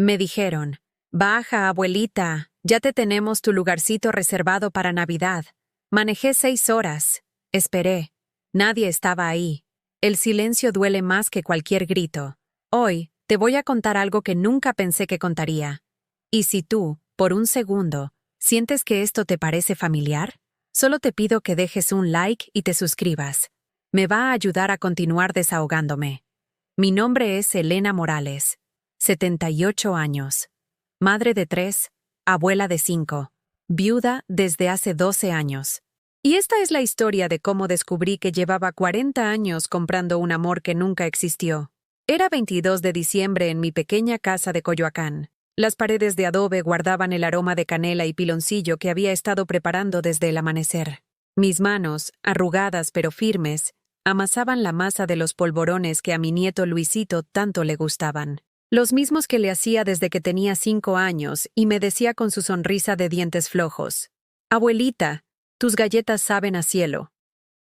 Me dijeron, baja, abuelita, ya te tenemos tu lugarcito reservado para Navidad. Manejé 6 horas. Esperé. Nadie estaba ahí. El silencio duele más que cualquier grito. Hoy, te voy a contar algo que nunca pensé que contaría. Y si tú, por un segundo, sientes que esto te parece familiar, solo te pido que dejes un like y te suscribas. Me va a ayudar a continuar desahogándome. Mi nombre es Elena Morales, 78 años, madre de 3, abuela de 5, viuda desde hace 12 años. Y esta es la historia de cómo descubrí que llevaba 40 años comprando un amor que nunca existió. Era 22 de diciembre en mi pequeña casa de Coyoacán. Las paredes de adobe guardaban el aroma de canela y piloncillo que había estado preparando desde el amanecer. Mis manos, arrugadas pero firmes, amasaban la masa de los polvorones que a mi nieto Luisito tanto le gustaban. Los mismos que le hacía desde que tenía 5 años y me decía con su sonrisa de dientes flojos: «Abuelita, tus galletas saben a cielo».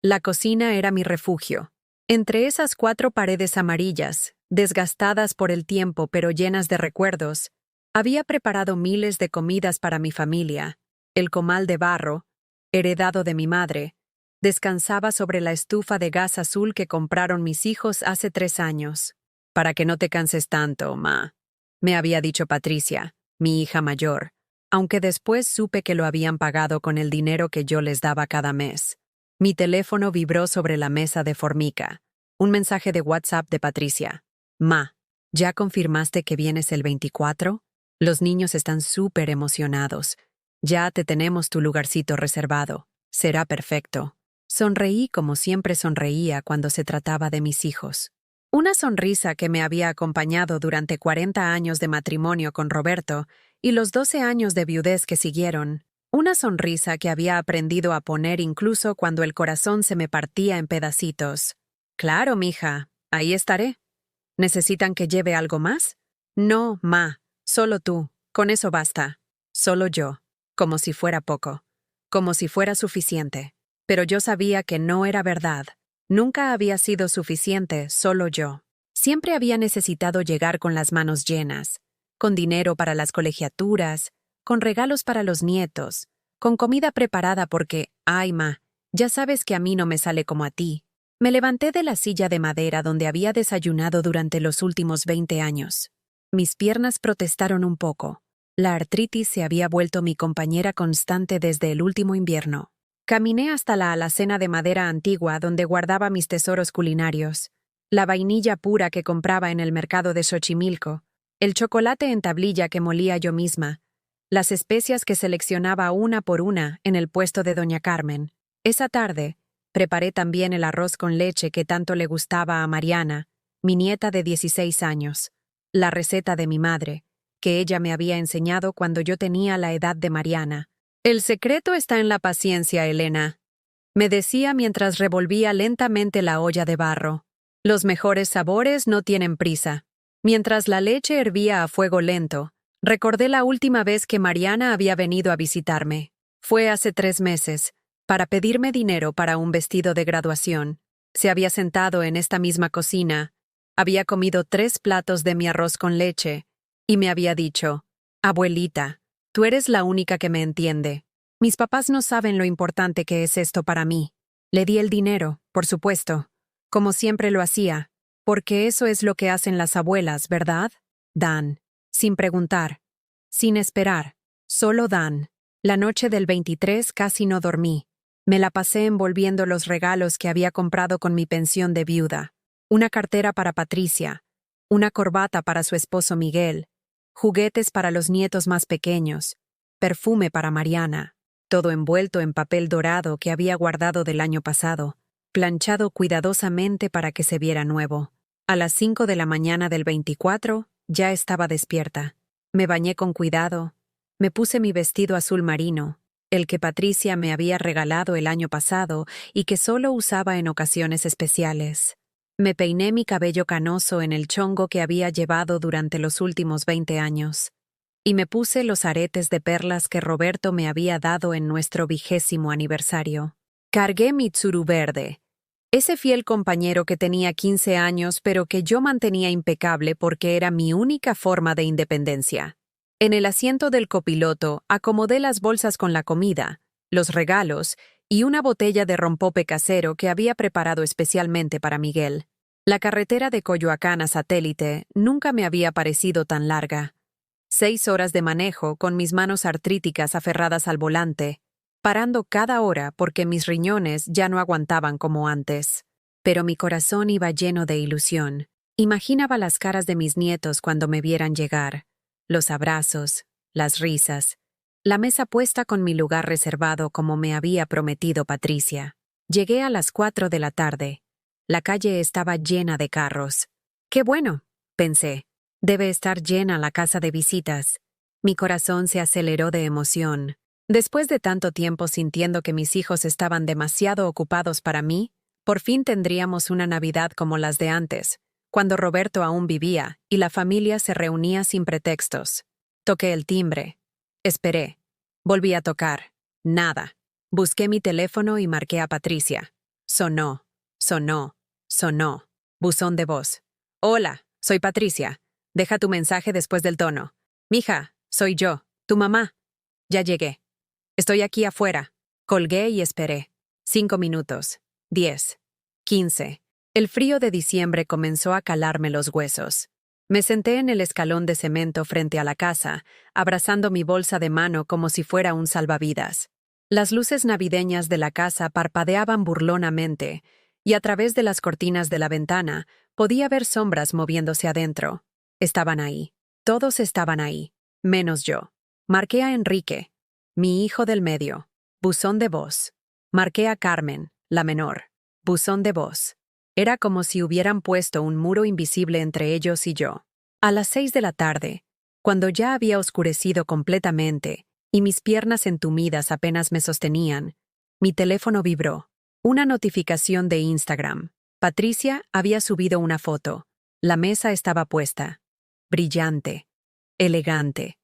La cocina era mi refugio. Entre esas 4 paredes amarillas, desgastadas por el tiempo pero llenas de recuerdos, había preparado miles de comidas para mi familia. El comal de barro, heredado de mi madre, descansaba sobre la estufa de gas azul que compraron mis hijos hace 3 años. «Para que no te canses tanto, ma», me había dicho Patricia, mi hija mayor, aunque después supe que lo habían pagado con el dinero que yo les daba cada mes. Mi teléfono vibró sobre la mesa de formica. Un mensaje de WhatsApp de Patricia. «Ma, ¿ya confirmaste que vienes el 24? Los niños están súper emocionados. Ya te tenemos tu lugarcito reservado. Será perfecto». Sonreí como siempre sonreía cuando se trataba de mis hijos. Una sonrisa que me había acompañado durante 40 años de matrimonio con Roberto y los 12 años de viudez que siguieron. Una sonrisa que había aprendido a poner incluso cuando el corazón se me partía en pedacitos. «Claro, mija, ahí estaré. ¿Necesitan que lleve algo más?» «No, ma, solo tú, con eso basta. Solo yo», como si fuera poco, como si fuera suficiente. Pero yo sabía que no era verdad. Nunca había sido suficiente solo yo. Siempre había necesitado llegar con las manos llenas, con dinero para las colegiaturas, con regalos para los nietos, con comida preparada porque, ay, ma, ya sabes que a mí no me sale como a ti. Me levanté de la silla de madera donde había desayunado durante los últimos 20 años. Mis piernas protestaron un poco. La artritis se había vuelto mi compañera constante desde el último invierno. Caminé hasta la alacena de madera antigua donde guardaba mis tesoros culinarios, la vainilla pura que compraba en el mercado de Xochimilco, el chocolate en tablilla que molía yo misma, las especias que seleccionaba una por una en el puesto de Doña Carmen. Esa tarde, preparé también el arroz con leche que tanto le gustaba a Mariana, mi nieta de 16 años, la receta de mi madre, que ella me había enseñado cuando yo tenía la edad de Mariana. «El secreto está en la paciencia, Elena», me decía mientras revolvía lentamente la olla de barro. «Los mejores sabores no tienen prisa». Mientras la leche hervía a fuego lento, recordé la última vez que Mariana había venido a visitarme. Fue hace 3 meses, para pedirme dinero para un vestido de graduación. Se había sentado en esta misma cocina, había comido 3 platos de mi arroz con leche, y me había dicho: «Abuelita, tú eres la única que me entiende. Mis papás no saben lo importante que es esto para mí». Le di el dinero, por supuesto, como siempre lo hacía, porque eso es lo que hacen las abuelas, ¿verdad? Dan, sin preguntar, sin esperar, solo dan. La noche del 23 casi no dormí. Me la pasé envolviendo los regalos que había comprado con mi pensión de viuda. Una cartera para Patricia, una corbata para su esposo Miguel, juguetes para los nietos más pequeños, perfume para Mariana, todo envuelto en papel dorado que había guardado del año pasado, planchado cuidadosamente para que se viera nuevo. A las 5 de la mañana del 24 ya estaba despierta. Me bañé con cuidado, me puse mi vestido azul marino, el que Patricia me había regalado el año pasado y que solo usaba en ocasiones especiales. Me peiné mi cabello canoso en el chongo que había llevado durante los últimos 20 años. Y me puse los aretes de perlas que Roberto me había dado en nuestro 20º aniversario. Cargué mi tsuru verde, Ese fiel compañero que tenía 15 años pero que yo mantenía impecable porque era mi única forma de independencia. En el asiento del copiloto acomodé las bolsas con la comida, los regalos y una botella de rompope casero que había preparado especialmente para Miguel. La carretera de Coyoacán a Satélite nunca me había parecido tan larga. 6 horas de manejo con mis manos artríticas aferradas al volante, parando cada hora porque mis riñones ya no aguantaban como antes. Pero mi corazón iba lleno de ilusión. Imaginaba las caras de mis nietos cuando me vieran llegar, los abrazos, las risas, la mesa puesta con mi lugar reservado como me había prometido Patricia. Llegué a las 4 de la tarde. La calle estaba llena de carros. ¡Qué bueno!, pensé. Debe estar llena la casa de visitas. Mi corazón se aceleró de emoción. Después de tanto tiempo sintiendo que mis hijos estaban demasiado ocupados para mí, por fin tendríamos una Navidad como las de antes, cuando Roberto aún vivía y la familia se reunía sin pretextos. Toqué el timbre. Esperé. Volví a tocar. Nada. Busqué mi teléfono y marqué a Patricia. Sonó, sonó, sonó. Buzón de voz. Hola, soy Patricia. Deja tu mensaje después del tono. Mija, soy yo, tu mamá. Ya llegué. Estoy aquí afuera. Colgué y esperé. 5 minutos. 10. 15. El frío de diciembre comenzó a calarme los huesos. Me senté en el escalón de cemento frente a la casa, abrazando mi bolsa de mano como si fuera un salvavidas. Las luces navideñas de la casa parpadeaban burlonamente, y a través de las cortinas de la ventana podía ver sombras moviéndose adentro. Estaban ahí. Todos estaban ahí, menos yo. Marqué a Enrique, mi hijo del medio. Buzón de voz. Marqué a Carmen, la menor. Buzón de voz. Era como si hubieran puesto un muro invisible entre ellos y yo. A las 6 de la tarde, cuando ya había oscurecido completamente y mis piernas entumidas apenas me sostenían, mi teléfono vibró. Una notificación de Instagram. Patricia había subido una foto. La mesa estaba puesta. Brillante. Elegante.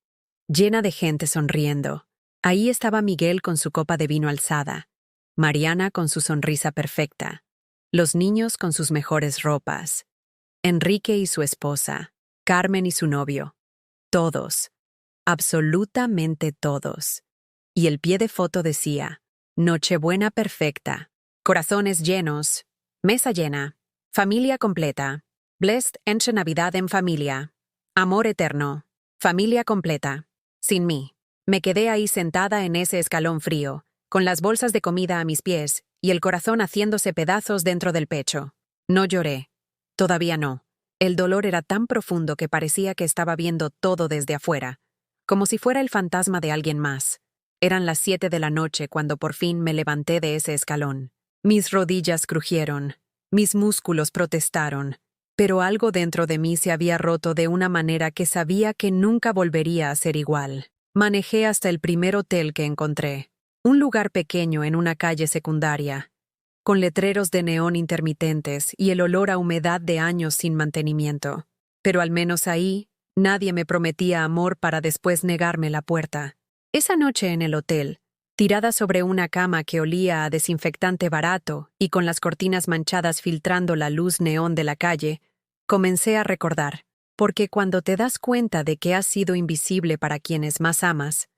Llena de gente sonriendo. Ahí estaba Miguel con su copa de vino alzada, Mariana con su sonrisa perfecta, los niños con sus mejores ropas, Enrique y su esposa, Carmen y su novio. Todos. Absolutamente todos. Y el pie de foto decía, Nochebuena perfecta, corazones llenos, mesa llena, familia completa, blessed entre Navidad en familia, amor eterno, familia completa, sin mí. Me quedé ahí sentada en ese escalón frío, con las bolsas de comida a mis pies y el corazón haciéndose pedazos dentro del pecho. No lloré. Todavía no. El dolor era tan profundo que parecía que estaba viendo todo desde afuera, como si fuera el fantasma de alguien más. Eran las 7 de la noche cuando por fin me levanté de ese escalón. Mis rodillas crujieron, mis músculos protestaron, pero algo dentro de mí se había roto de una manera que sabía que nunca volvería a ser igual. Manejé hasta el primer hotel que encontré, un lugar pequeño en una calle secundaria, con letreros de neón intermitentes y el olor a humedad de años sin mantenimiento. Pero al menos ahí, nadie me prometía amor para después negarme la puerta. Esa noche en el hotel, tirada sobre una cama que olía a desinfectante barato y con las cortinas manchadas filtrando la luz neón de la calle, comencé a recordar. Porque cuando te das cuenta de que has sido invisible para quienes más amas,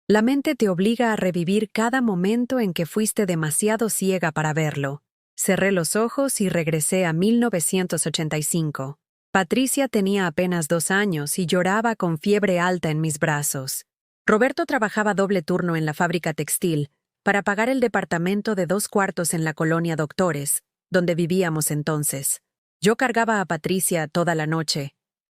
la mente te obliga a revivir cada momento en que fuiste demasiado ciega para verlo. Cerré los ojos y regresé a 1985. Patricia tenía apenas 2 años y lloraba con fiebre alta en mis brazos. Roberto trabajaba doble turno en la fábrica textil para pagar el departamento de 2 cuartos en la colonia Doctores, donde vivíamos entonces. Yo cargaba a Patricia toda la noche,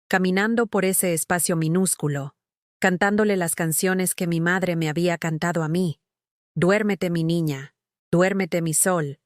caminando por ese espacio minúsculo, cantándole las canciones que mi madre me había cantado a mí. Duérmete, mi niña, duérmete, mi sol,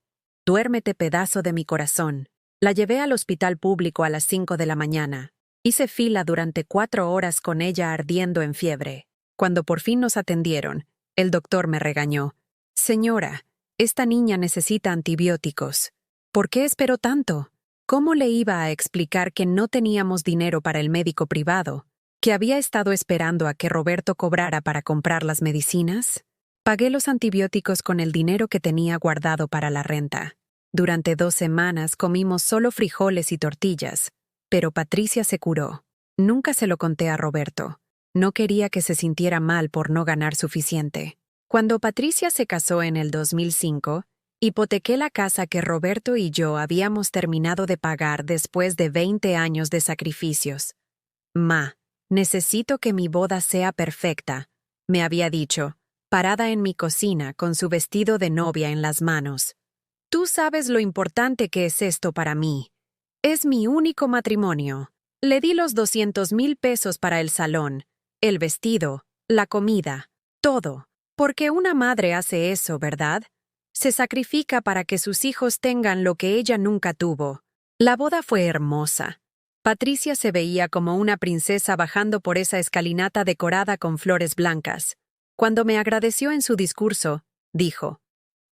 duérmete, pedazo de mi corazón. La llevé al hospital público a las 5 de la mañana. Hice fila durante 4 horas con ella ardiendo en fiebre. Cuando por fin nos atendieron, el doctor me regañó. Señora, esta niña necesita antibióticos. ¿Por qué esperó tanto? ¿Cómo le iba a explicar que no teníamos dinero para el médico privado? ¿Que había estado esperando a que Roberto cobrara para comprar las medicinas? Pagué los antibióticos con el dinero que tenía guardado para la renta. Durante 2 semanas comimos solo frijoles y tortillas, pero Patricia se curó. Nunca se lo conté a Roberto. No quería que se sintiera mal por no ganar suficiente. Cuando Patricia se casó en el 2005, hipotequé la casa que Roberto y yo habíamos terminado de pagar después de 20 años de sacrificios. Ma, necesito que mi boda sea perfecta, me había dicho, parada en mi cocina con su vestido de novia en las manos. Tú sabes lo importante que es esto para mí. Es mi único matrimonio. Le di los 200,000 pesos para el salón, el vestido, la comida, todo. Porque una madre hace eso, ¿verdad? Se sacrifica para que sus hijos tengan lo que ella nunca tuvo. La boda fue hermosa. Patricia se veía como una princesa bajando por esa escalinata decorada con flores blancas. Cuando me agradeció en su discurso, dijo: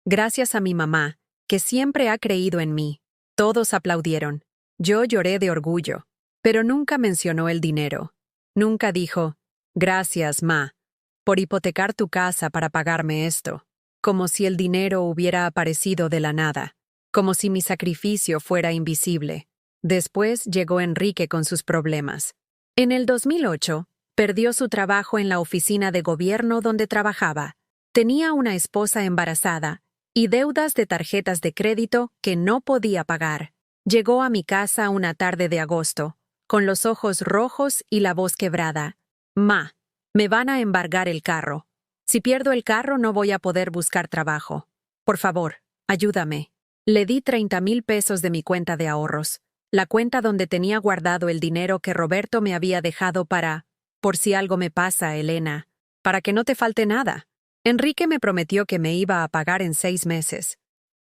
«Gracias a mi mamá, que siempre ha creído en mí». Todos aplaudieron. Yo lloré de orgullo. Pero nunca mencionó el dinero. Nunca dijo: «Gracias, ma, por hipotecar tu casa para pagarme esto». Como si el dinero hubiera aparecido de la nada. Como si mi sacrificio fuera invisible. Después llegó Enrique con sus problemas. En el 2008, perdió su trabajo en la oficina de gobierno donde trabajaba. Tenía una esposa embarazada y deudas de tarjetas de crédito que no podía pagar. Llegó a mi casa una tarde de agosto, con los ojos rojos y la voz quebrada. «Ma, me van a embargar el carro. Si pierdo el carro no voy a poder buscar trabajo. Por favor, ayúdame». Le di 30,000 pesos de mi cuenta de ahorros, la cuenta donde tenía guardado el dinero que Roberto me había dejado para, por si algo me pasa, Elena, para que no te falte nada. Enrique me prometió que me iba a pagar en 6 meses.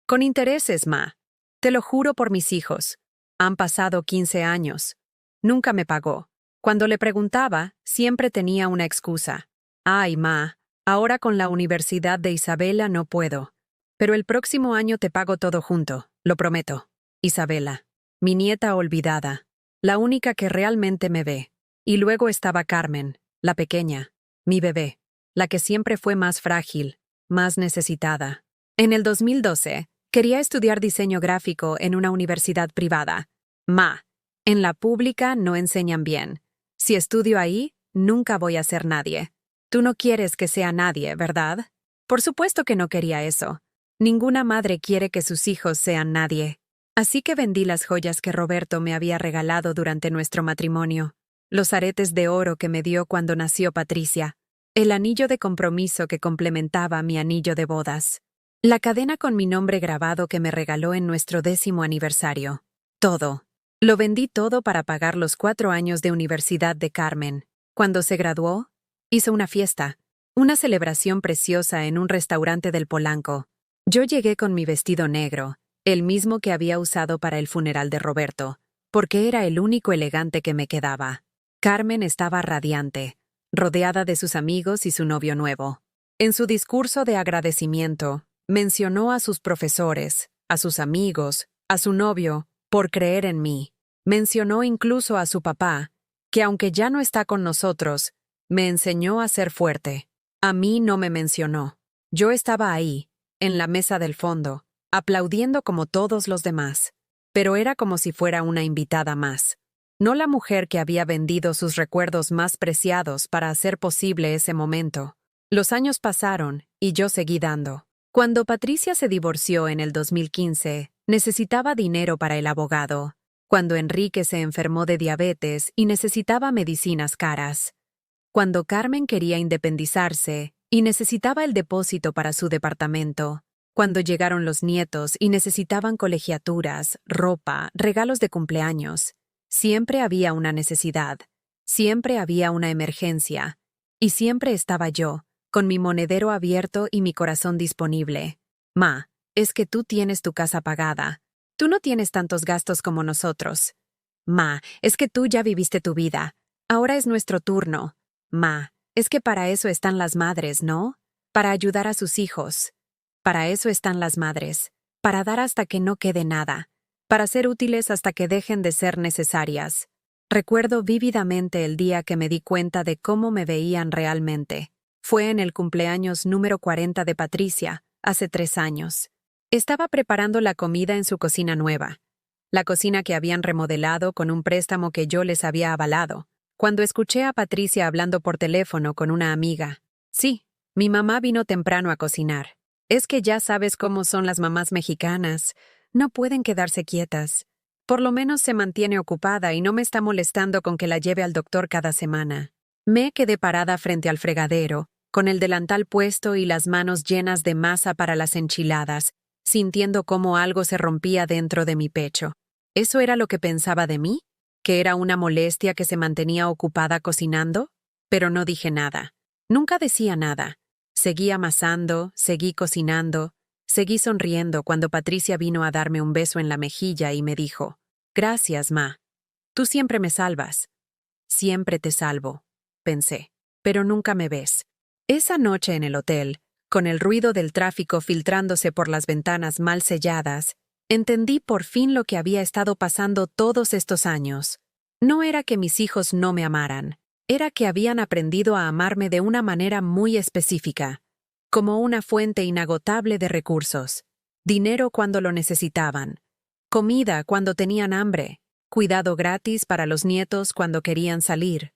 Con intereses, ma. Te lo juro por mis hijos. Han pasado 15 años. Nunca me pagó. Cuando le preguntaba, siempre tenía una excusa. «Ay, ma, ahora con la Universidad de Isabela no puedo. Pero el próximo año te pago todo junto, lo prometo». Isabela, mi nieta olvidada, la única que realmente me ve. Y luego estaba Carmen, la pequeña, mi bebé, la que siempre fue más frágil, más necesitada. En el 2012, quería estudiar diseño gráfico en una universidad privada. «Ma, en la pública no enseñan bien. Si estudio ahí, nunca voy a ser nadie». Tú no quieres que sea nadie, ¿verdad? Por supuesto que no quería eso. Ninguna madre quiere que sus hijos sean nadie. Así que vendí las joyas que Roberto me había regalado durante nuestro matrimonio, los aretes de oro que me dio cuando nació Patricia, el anillo de compromiso que complementaba mi anillo de bodas, la cadena con mi nombre grabado que me regaló en nuestro 10º aniversario. Todo. Lo vendí todo para pagar los 4 años de universidad de Carmen. Cuando se graduó, hizo una fiesta, una celebración preciosa en un restaurante del Polanco. Yo llegué con mi vestido negro, el mismo que había usado para el funeral de Roberto, porque era el único elegante que me quedaba. Carmen estaba radiante, rodeada de sus amigos y su novio nuevo. En su discurso de agradecimiento, mencionó a sus profesores, a sus amigos, a su novio, por creer en mí. Mencionó incluso a su papá, que aunque ya no está con nosotros, me enseñó a ser fuerte. A mí no me mencionó. Yo estaba ahí, en la mesa del fondo, aplaudiendo como todos los demás. Pero era como si fuera una invitada más. No la mujer que había vendido sus recuerdos más preciados para hacer posible ese momento. Los años pasaron y yo seguí dando. Cuando Patricia se divorció en el 2015, necesitaba dinero para el abogado. Cuando Enrique se enfermó de diabetes y necesitaba medicinas caras. Cuando Carmen quería independizarse y necesitaba el depósito para su departamento. Cuando llegaron los nietos y necesitaban colegiaturas, ropa, regalos de cumpleaños. Siempre había una necesidad. Siempre había una emergencia. Y siempre estaba yo, con mi monedero abierto y mi corazón disponible. «Ma, es que tú tienes tu casa pagada. Tú no tienes tantos gastos como nosotros. Ma, es que tú ya viviste tu vida. Ahora es nuestro turno. Ma, es que para eso están las madres, ¿no? Para ayudar a sus hijos. Para eso están las madres. Para dar hasta que no quede nada. Para ser útiles hasta que dejen de ser necesarias». Recuerdo vívidamente el día que me di cuenta de cómo me veían realmente. Fue en el cumpleaños número 40 de Patricia, hace 3 años. Estaba preparando la comida en su cocina nueva, la cocina que habían remodelado con un préstamo que yo les había avalado, cuando escuché a Patricia hablando por teléfono con una amiga. Sí, mi mamá vino temprano a cocinar. Es que ya sabes cómo son las mamás mexicanas. No pueden quedarse quietas. Por lo menos se mantiene ocupada y no me está molestando con que la lleve al doctor cada semana. Me quedé parada frente al fregadero, con el delantal puesto y las manos llenas de masa para las enchiladas, sintiendo cómo algo se rompía dentro de mi pecho. ¿Eso era lo que pensaba de mí? ¿Que era una molestia que se mantenía ocupada cocinando? Pero no dije nada. Nunca decía nada. Seguí amasando, seguí cocinando, seguí sonriendo cuando Patricia vino a darme un beso en la mejilla y me dijo: «Gracias, ma. Tú siempre me salvas». Siempre te salvo, pensé, pero nunca me ves. Esa noche en el hotel, con el ruido del tráfico filtrándose por las ventanas mal selladas, entendí por fin lo que había estado pasando todos estos años. No era que mis hijos no me amaran, era que habían aprendido a amarme de una manera muy específica, como una fuente inagotable de recursos, dinero cuando lo necesitaban, comida cuando tenían hambre, cuidado gratis para los nietos cuando querían salir,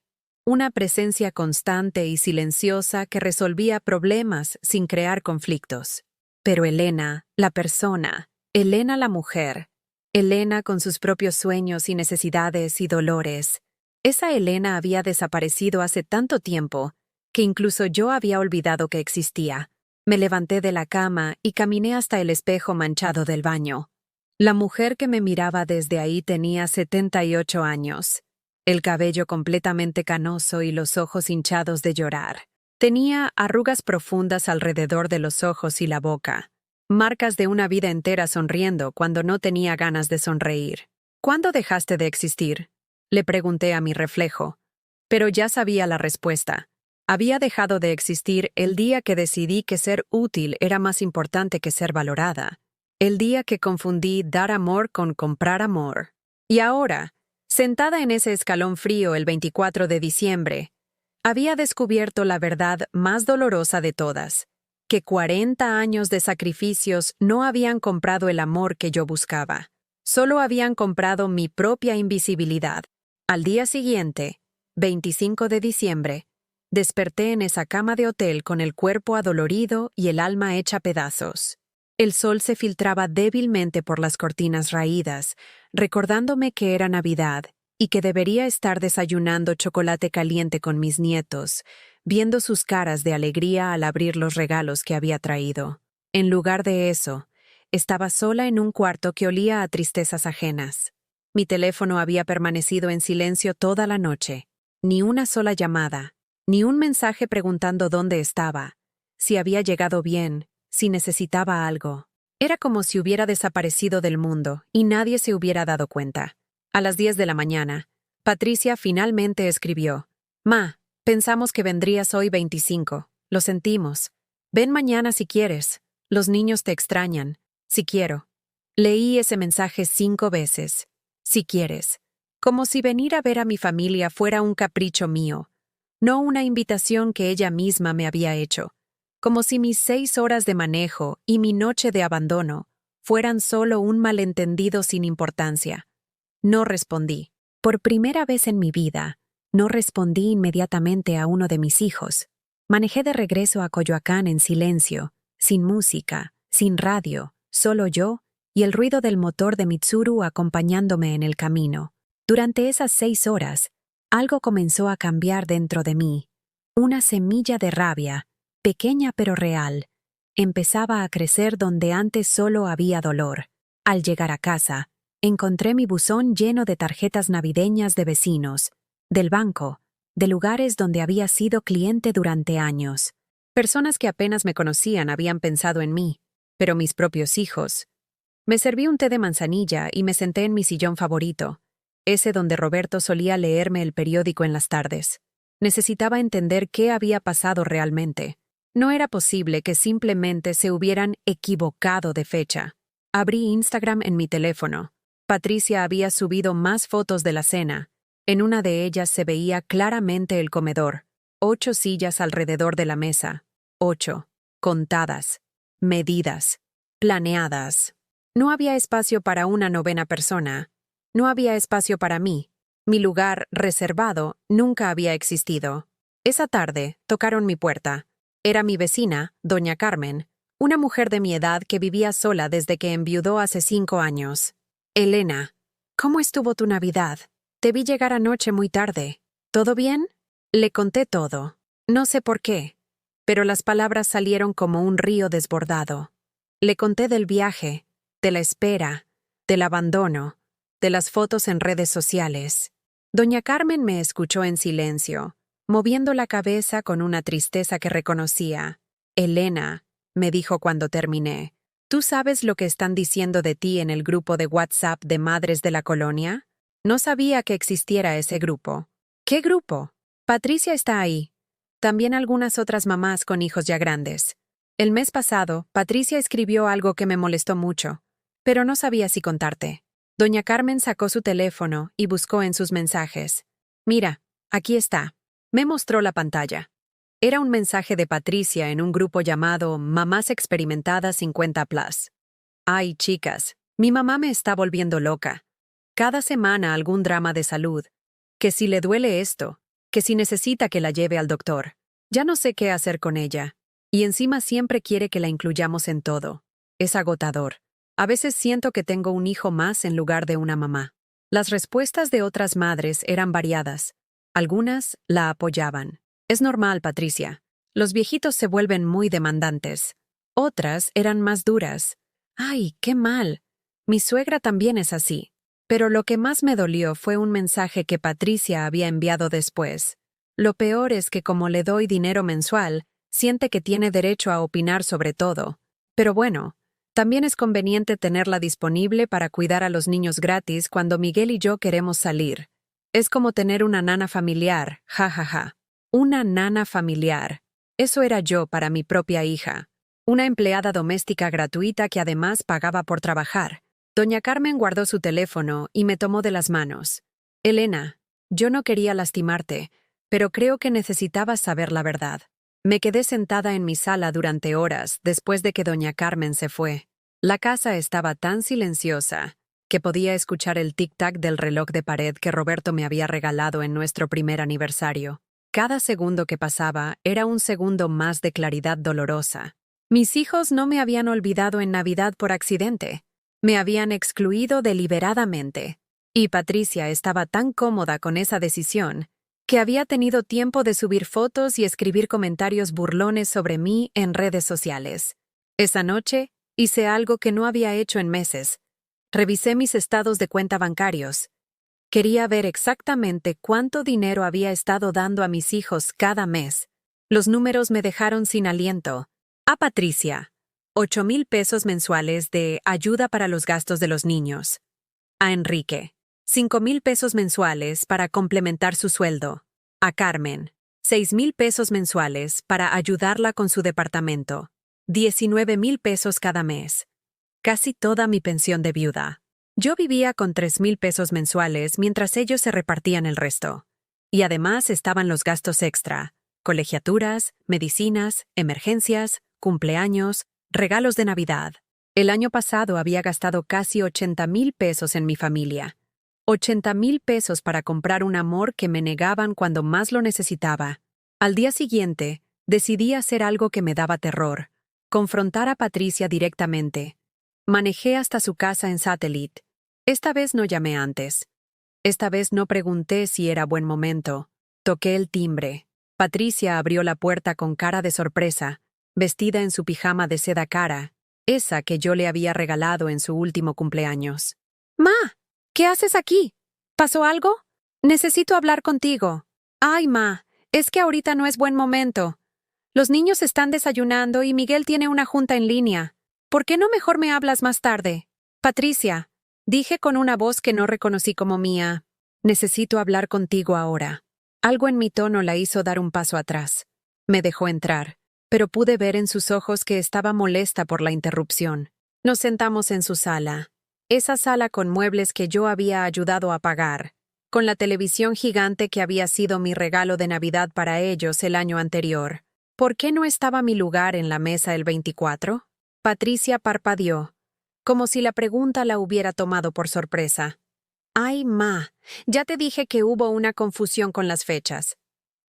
una presencia constante y silenciosa que resolvía problemas sin crear conflictos. Pero Elena, la persona, Elena la mujer, Elena con sus propios sueños y necesidades y dolores, esa Elena había desaparecido hace tanto tiempo que incluso yo había olvidado que existía. Me levanté de la cama y caminé hasta el espejo manchado del baño. La mujer que me miraba desde ahí tenía 78 años, el cabello completamente canoso y los ojos hinchados de llorar. Tenía arrugas profundas alrededor de los ojos y la boca, marcas de una vida entera sonriendo cuando no tenía ganas de sonreír. ¿Cuándo dejaste de existir?, le pregunté a mi reflejo, pero ya sabía la respuesta. Había dejado de existir el día que decidí que ser útil era más importante que ser valorada. El día que confundí dar amor con comprar amor. Y ahora, sentada en ese escalón frío el 24 de diciembre, había descubierto la verdad más dolorosa de todas, que 40 años de sacrificios no habían comprado el amor que yo buscaba. Solo habían comprado mi propia invisibilidad. Al día siguiente, 25 de diciembre, desperté en esa cama de hotel con el cuerpo adolorido y el alma hecha pedazos. El sol se filtraba débilmente por las cortinas raídas, recordándome que era Navidad y que debería estar desayunando chocolate caliente con mis nietos, viendo sus caras de alegría al abrir los regalos que había traído. En lugar de eso, estaba sola en un cuarto que olía a tristezas ajenas. Mi teléfono había permanecido en silencio toda la noche. Ni una sola llamada, ni un mensaje preguntando dónde estaba, si había llegado bien, si necesitaba algo. Era como si hubiera desaparecido del mundo y nadie se hubiera dado cuenta. A las 10 de la mañana, Patricia finalmente escribió: «Ma, pensamos que vendrías hoy 25. Lo sentimos. Ven mañana si quieres. Los niños te extrañan. Si quiero». Leí ese mensaje 5 veces. Si quieres. Como si venir a ver a mi familia fuera un capricho mío, no una invitación que ella misma me había hecho. Como si mis 6 horas de manejo y mi noche de abandono fueran solo un malentendido sin importancia. No respondí. Por primera vez en mi vida, no respondí inmediatamente a uno de mis hijos. Manejé de regreso a Coyoacán en silencio, sin música, sin radio, solo yo y el ruido del motor de Mitsuru acompañándome en el camino. Durante esas 6 horas, algo comenzó a cambiar dentro de mí. Una semilla de rabia, pequeña pero real, empezaba a crecer donde antes solo había dolor. Al llegar a casa, encontré mi buzón lleno de tarjetas navideñas de vecinos, del banco, de lugares donde había sido cliente durante años. Personas que apenas me conocían habían pensado en mí, pero mis propios hijos. Me serví un té de manzanilla y me senté en mi sillón favorito, ese donde Roberto solía leerme el periódico en las tardes. Necesitaba entender qué había pasado realmente. No era posible que simplemente se hubieran equivocado de fecha. Abrí Instagram en mi teléfono. Patricia había subido más fotos de la cena. En una de ellas se veía claramente el comedor. 8 sillas alrededor de la mesa. 8. Contadas. Medidas. planeadas. No había espacio para una novena persona. No había espacio para mí. Mi lugar reservado nunca había existido. Esa tarde tocaron mi puerta. Era mi vecina, doña Carmen, una mujer de mi edad que vivía sola desde que enviudó hace 5 años. Elena, ¿cómo estuvo tu Navidad? Te vi llegar anoche muy tarde. ¿Todo bien? Le conté todo. No sé por qué, pero las palabras salieron como un río desbordado. Le conté del viaje, de la espera, del abandono, de las fotos en redes sociales. Doña Carmen me escuchó en silencio, moviendo la cabeza con una tristeza que reconocía. Elena, me dijo cuando terminé, ¿tú sabes lo que están diciendo de ti en el grupo de WhatsApp de madres de la colonia? No sabía que existiera ese grupo. ¿Qué grupo? Patricia está ahí. También algunas otras mamás con hijos ya grandes. El mes pasado, Patricia escribió algo que me molestó mucho, pero no sabía si contarte. Doña Carmen sacó su teléfono y buscó en sus mensajes. Mira, aquí está. Me mostró la pantalla. Era un mensaje de Patricia en un grupo llamado Mamás Experimentadas 50+. Ay, chicas, mi mamá me está volviendo loca. Cada semana algún drama de salud. Que si le duele esto, que si necesita que la lleve al doctor. Ya no sé qué hacer con ella. Y encima siempre quiere que la incluyamos en todo. Es agotador. A veces siento que tengo un hijo más en lugar de una mamá. Las respuestas de otras madres eran variadas. Algunas la apoyaban. Es normal, Patricia. Los viejitos se vuelven muy demandantes. Otras eran más duras. ¡Ay, qué mal! Mi suegra también es así. Pero lo que más me dolió fue un mensaje que Patricia había enviado después. Lo peor es que como le doy dinero mensual, siente que tiene derecho a opinar sobre todo. Pero bueno, también es conveniente tenerla disponible para cuidar a los niños gratis cuando Miguel y yo queremos salir. Es como tener una nana familiar, jajaja. Una nana familiar. Eso era yo para mi propia hija. Una empleada doméstica gratuita que además pagaba por trabajar. Doña Carmen guardó su teléfono y me tomó de las manos. Elena, yo no quería lastimarte, pero creo que necesitabas saber la verdad. Me quedé sentada en mi sala durante horas después de que doña Carmen se fue. La casa estaba tan silenciosa que podía escuchar el tic-tac del reloj de pared que Roberto me había regalado en nuestro primer aniversario. Cada segundo que pasaba era un segundo más de claridad dolorosa. Mis hijos no me habían olvidado en Navidad por accidente. Me habían excluido deliberadamente. Y Patricia estaba tan cómoda con esa decisión que había tenido tiempo de subir fotos y escribir comentarios burlones sobre mí en redes sociales. Esa noche hice algo que no había hecho en meses. Revisé mis estados de cuenta bancarios. Quería ver exactamente cuánto dinero había estado dando a mis hijos cada mes. Los números me dejaron sin aliento. A Patricia, 8,000 pesos mensuales de ayuda para los gastos de los niños. A Enrique, 5,000 pesos mensuales para complementar su sueldo. A Carmen, 6,000 pesos mensuales para ayudarla con su departamento. 19,000 pesos cada mes. Casi toda mi pensión de viuda. Yo vivía con 3,000 pesos mensuales mientras ellos se repartían el resto. Y además estaban los gastos extra, colegiaturas, medicinas, emergencias, cumpleaños, regalos de Navidad. El año pasado había gastado casi 80,000 pesos en mi familia. 80,000 pesos para comprar un amor que me negaban cuando más lo necesitaba. Al día siguiente, decidí hacer algo que me daba terror. Confrontar a Patricia directamente. Manejé hasta su casa en Satellite. Esta vez no llamé antes. Esta vez no pregunté si era buen momento. Toqué el timbre. Patricia abrió la puerta con cara de sorpresa, vestida en su pijama de seda cara, esa que yo le había regalado en su último cumpleaños. «Ma, ¿qué haces aquí? ¿Pasó algo? Necesito hablar contigo». «Ay, ma, es que ahorita no es buen momento. Los niños están desayunando y Miguel tiene una junta en línea. ¿Por qué no mejor me hablas más tarde?» «Patricia», dije con una voz que no reconocí como mía, «necesito hablar contigo ahora». Algo en mi tono la hizo dar un paso atrás. Me dejó entrar, pero pude ver en sus ojos que estaba molesta por la interrupción. Nos sentamos en su sala. Esa sala con muebles que yo había ayudado a pagar, con la televisión gigante que había sido mi regalo de Navidad para ellos el año anterior. ¿Por qué no estaba mi lugar en la mesa el 24? Patricia parpadeó, como si la pregunta la hubiera tomado por sorpresa. Ay, ma, ya te dije que hubo una confusión con las fechas.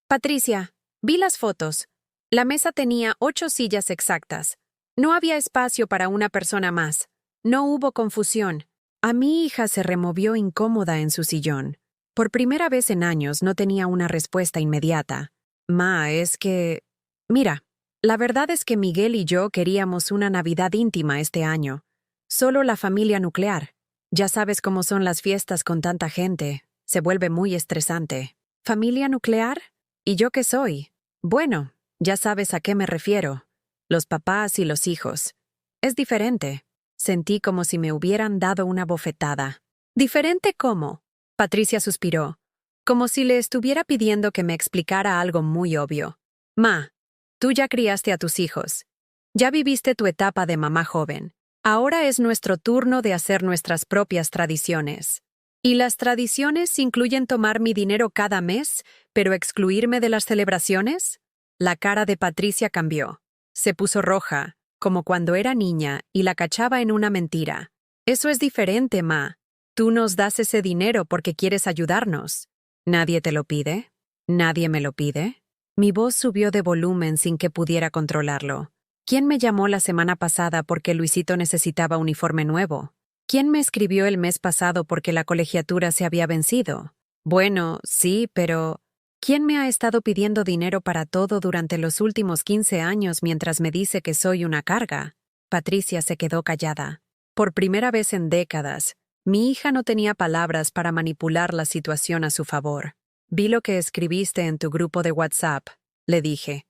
Patricia, vi las fotos. La mesa tenía 8 sillas exactas. No había espacio para una persona más. No hubo confusión. A mi hija se removió incómoda en su sillón. Por primera vez en años no tenía una respuesta inmediata. Ma, es que... Mira, la verdad es que Miguel y yo queríamos una Navidad íntima este año. Solo la familia nuclear. Ya sabes cómo son las fiestas con tanta gente. Se vuelve muy estresante. ¿Familia nuclear? ¿Y yo qué soy? Bueno, ya sabes a qué me refiero. Los papás y los hijos. Es diferente. Sentí como si me hubieran dado una bofetada. ¿Diferente cómo? Patricia suspiró, como si le estuviera pidiendo que me explicara algo muy obvio. Ma, tú ya criaste a tus hijos. Ya viviste tu etapa de mamá joven. Ahora es nuestro turno de hacer nuestras propias tradiciones. ¿Y las tradiciones incluyen tomar mi dinero cada mes, pero excluirme de las celebraciones? La cara de Patricia cambió. Se puso roja, como cuando era niña y la cachaba en una mentira. Eso es diferente, ma. Tú nos das ese dinero porque quieres ayudarnos. ¿Nadie te lo pide? ¿Nadie me lo pide? Mi voz subió de volumen sin que pudiera controlarlo. ¿Quién me llamó la semana pasada porque Luisito necesitaba uniforme nuevo? ¿Quién me escribió el mes pasado porque la colegiatura se había vencido? Bueno, sí, pero... ¿Quién me ha estado pidiendo dinero para todo durante los últimos 15 años mientras me dice que soy una carga? Patricia se quedó callada. Por primera vez en décadas, mi hija no tenía palabras para manipular la situación a su favor. Vi lo que escribiste en tu grupo de WhatsApp, le dije.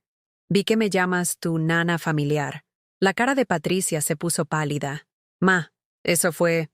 Vi que me llamas tu nana familiar. La cara de Patricia se puso pálida. Ma, eso fue...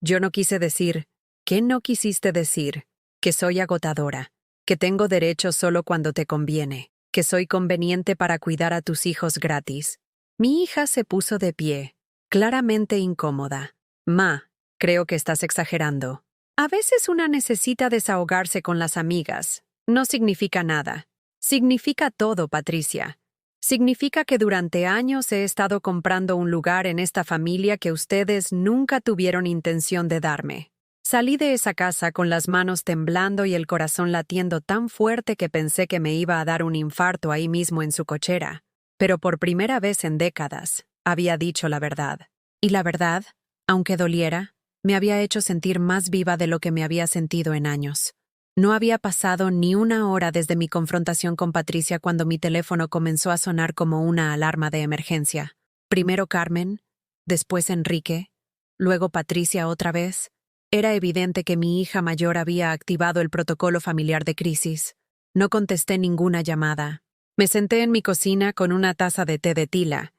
Yo no quise decir... ¿Qué no quisiste decir? Que soy agotadora. Que tengo derecho solo cuando te conviene. Que soy conveniente para cuidar a tus hijos gratis. Mi hija se puso de pie, claramente incómoda. Ma, creo que estás exagerando. A veces una necesita desahogarse con las amigas. No significa nada. Significa todo, Patricia. Significa que durante años he estado comprando un lugar en esta familia que ustedes nunca tuvieron intención de darme. Salí de esa casa con las manos temblando y el corazón latiendo tan fuerte que pensé que me iba a dar un infarto ahí mismo en su cochera. Pero por primera vez en décadas, había dicho la verdad. Y la verdad, aunque doliera, me había hecho sentir más viva de lo que me había sentido en años. No había pasado ni una hora desde mi confrontación con Patricia cuando mi teléfono comenzó a sonar como una alarma de emergencia. Primero Carmen, después Enrique, luego Patricia otra vez. Era evidente que mi hija mayor había activado el protocolo familiar de crisis. No contesté ninguna llamada. Me senté en mi cocina con una taza de té de tila,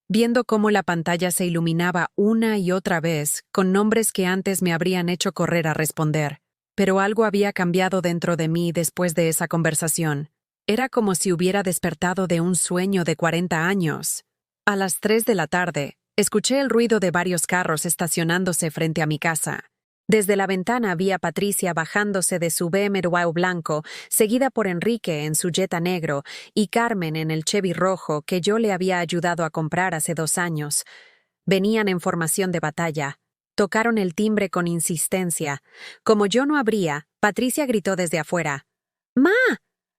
viendo cómo la pantalla se iluminaba una y otra vez con nombres que antes me habrían hecho correr a responder. Pero algo había cambiado dentro de mí después de esa conversación. Era como si hubiera despertado de un sueño de 40 años. A las 3 de la tarde, escuché el ruido de varios carros estacionándose frente a mi casa. Desde la ventana vi a Patricia bajándose de su BMW blanco, seguida por Enrique en su Jetta negro y Carmen en el Chevy rojo que yo le había ayudado a comprar hace 2 años. Venían en formación de batalla. Tocaron el timbre con insistencia. Como yo no abría, Patricia gritó desde afuera. «Ma,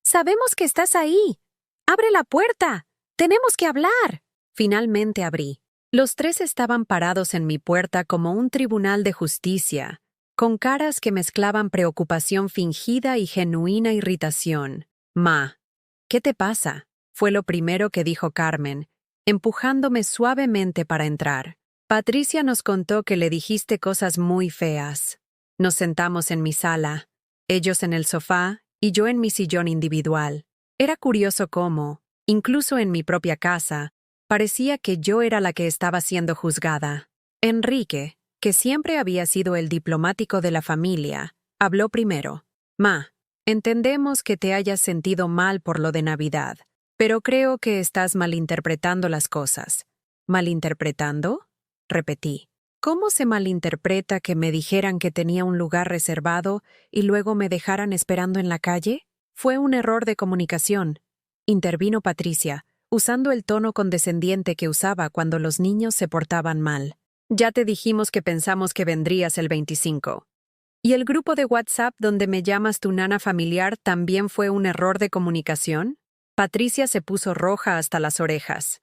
sabemos que estás ahí. ¡Abre la puerta! ¡Tenemos que hablar!». Finalmente abrí. Los 3 estaban parados en mi puerta como un tribunal de justicia, con caras que mezclaban preocupación fingida y genuina irritación. «Ma, ¿qué te pasa?», fue lo primero que dijo Carmen, empujándome suavemente para entrar. «Patricia nos contó que le dijiste cosas muy feas». Nos sentamos en mi sala, ellos en el sofá y yo en mi sillón individual. Era curioso cómo, incluso en mi propia casa, parecía que yo era la que estaba siendo juzgada. Enrique, que siempre había sido el diplomático de la familia, habló primero. «Ma, entendemos que te hayas sentido mal por lo de Navidad, pero creo que estás malinterpretando las cosas». «¿Malinterpretando?», repetí. ¿Cómo se malinterpreta que me dijeran que tenía un lugar reservado y luego me dejaran esperando en la calle? Fue un error de comunicación. Intervino Patricia, usando el tono condescendiente que usaba cuando los niños se portaban mal. Ya te dijimos que pensamos que vendrías el 25. ¿Y el grupo de WhatsApp donde me llamas tu nana familiar también fue un error de comunicación? Patricia se puso roja hasta las orejas.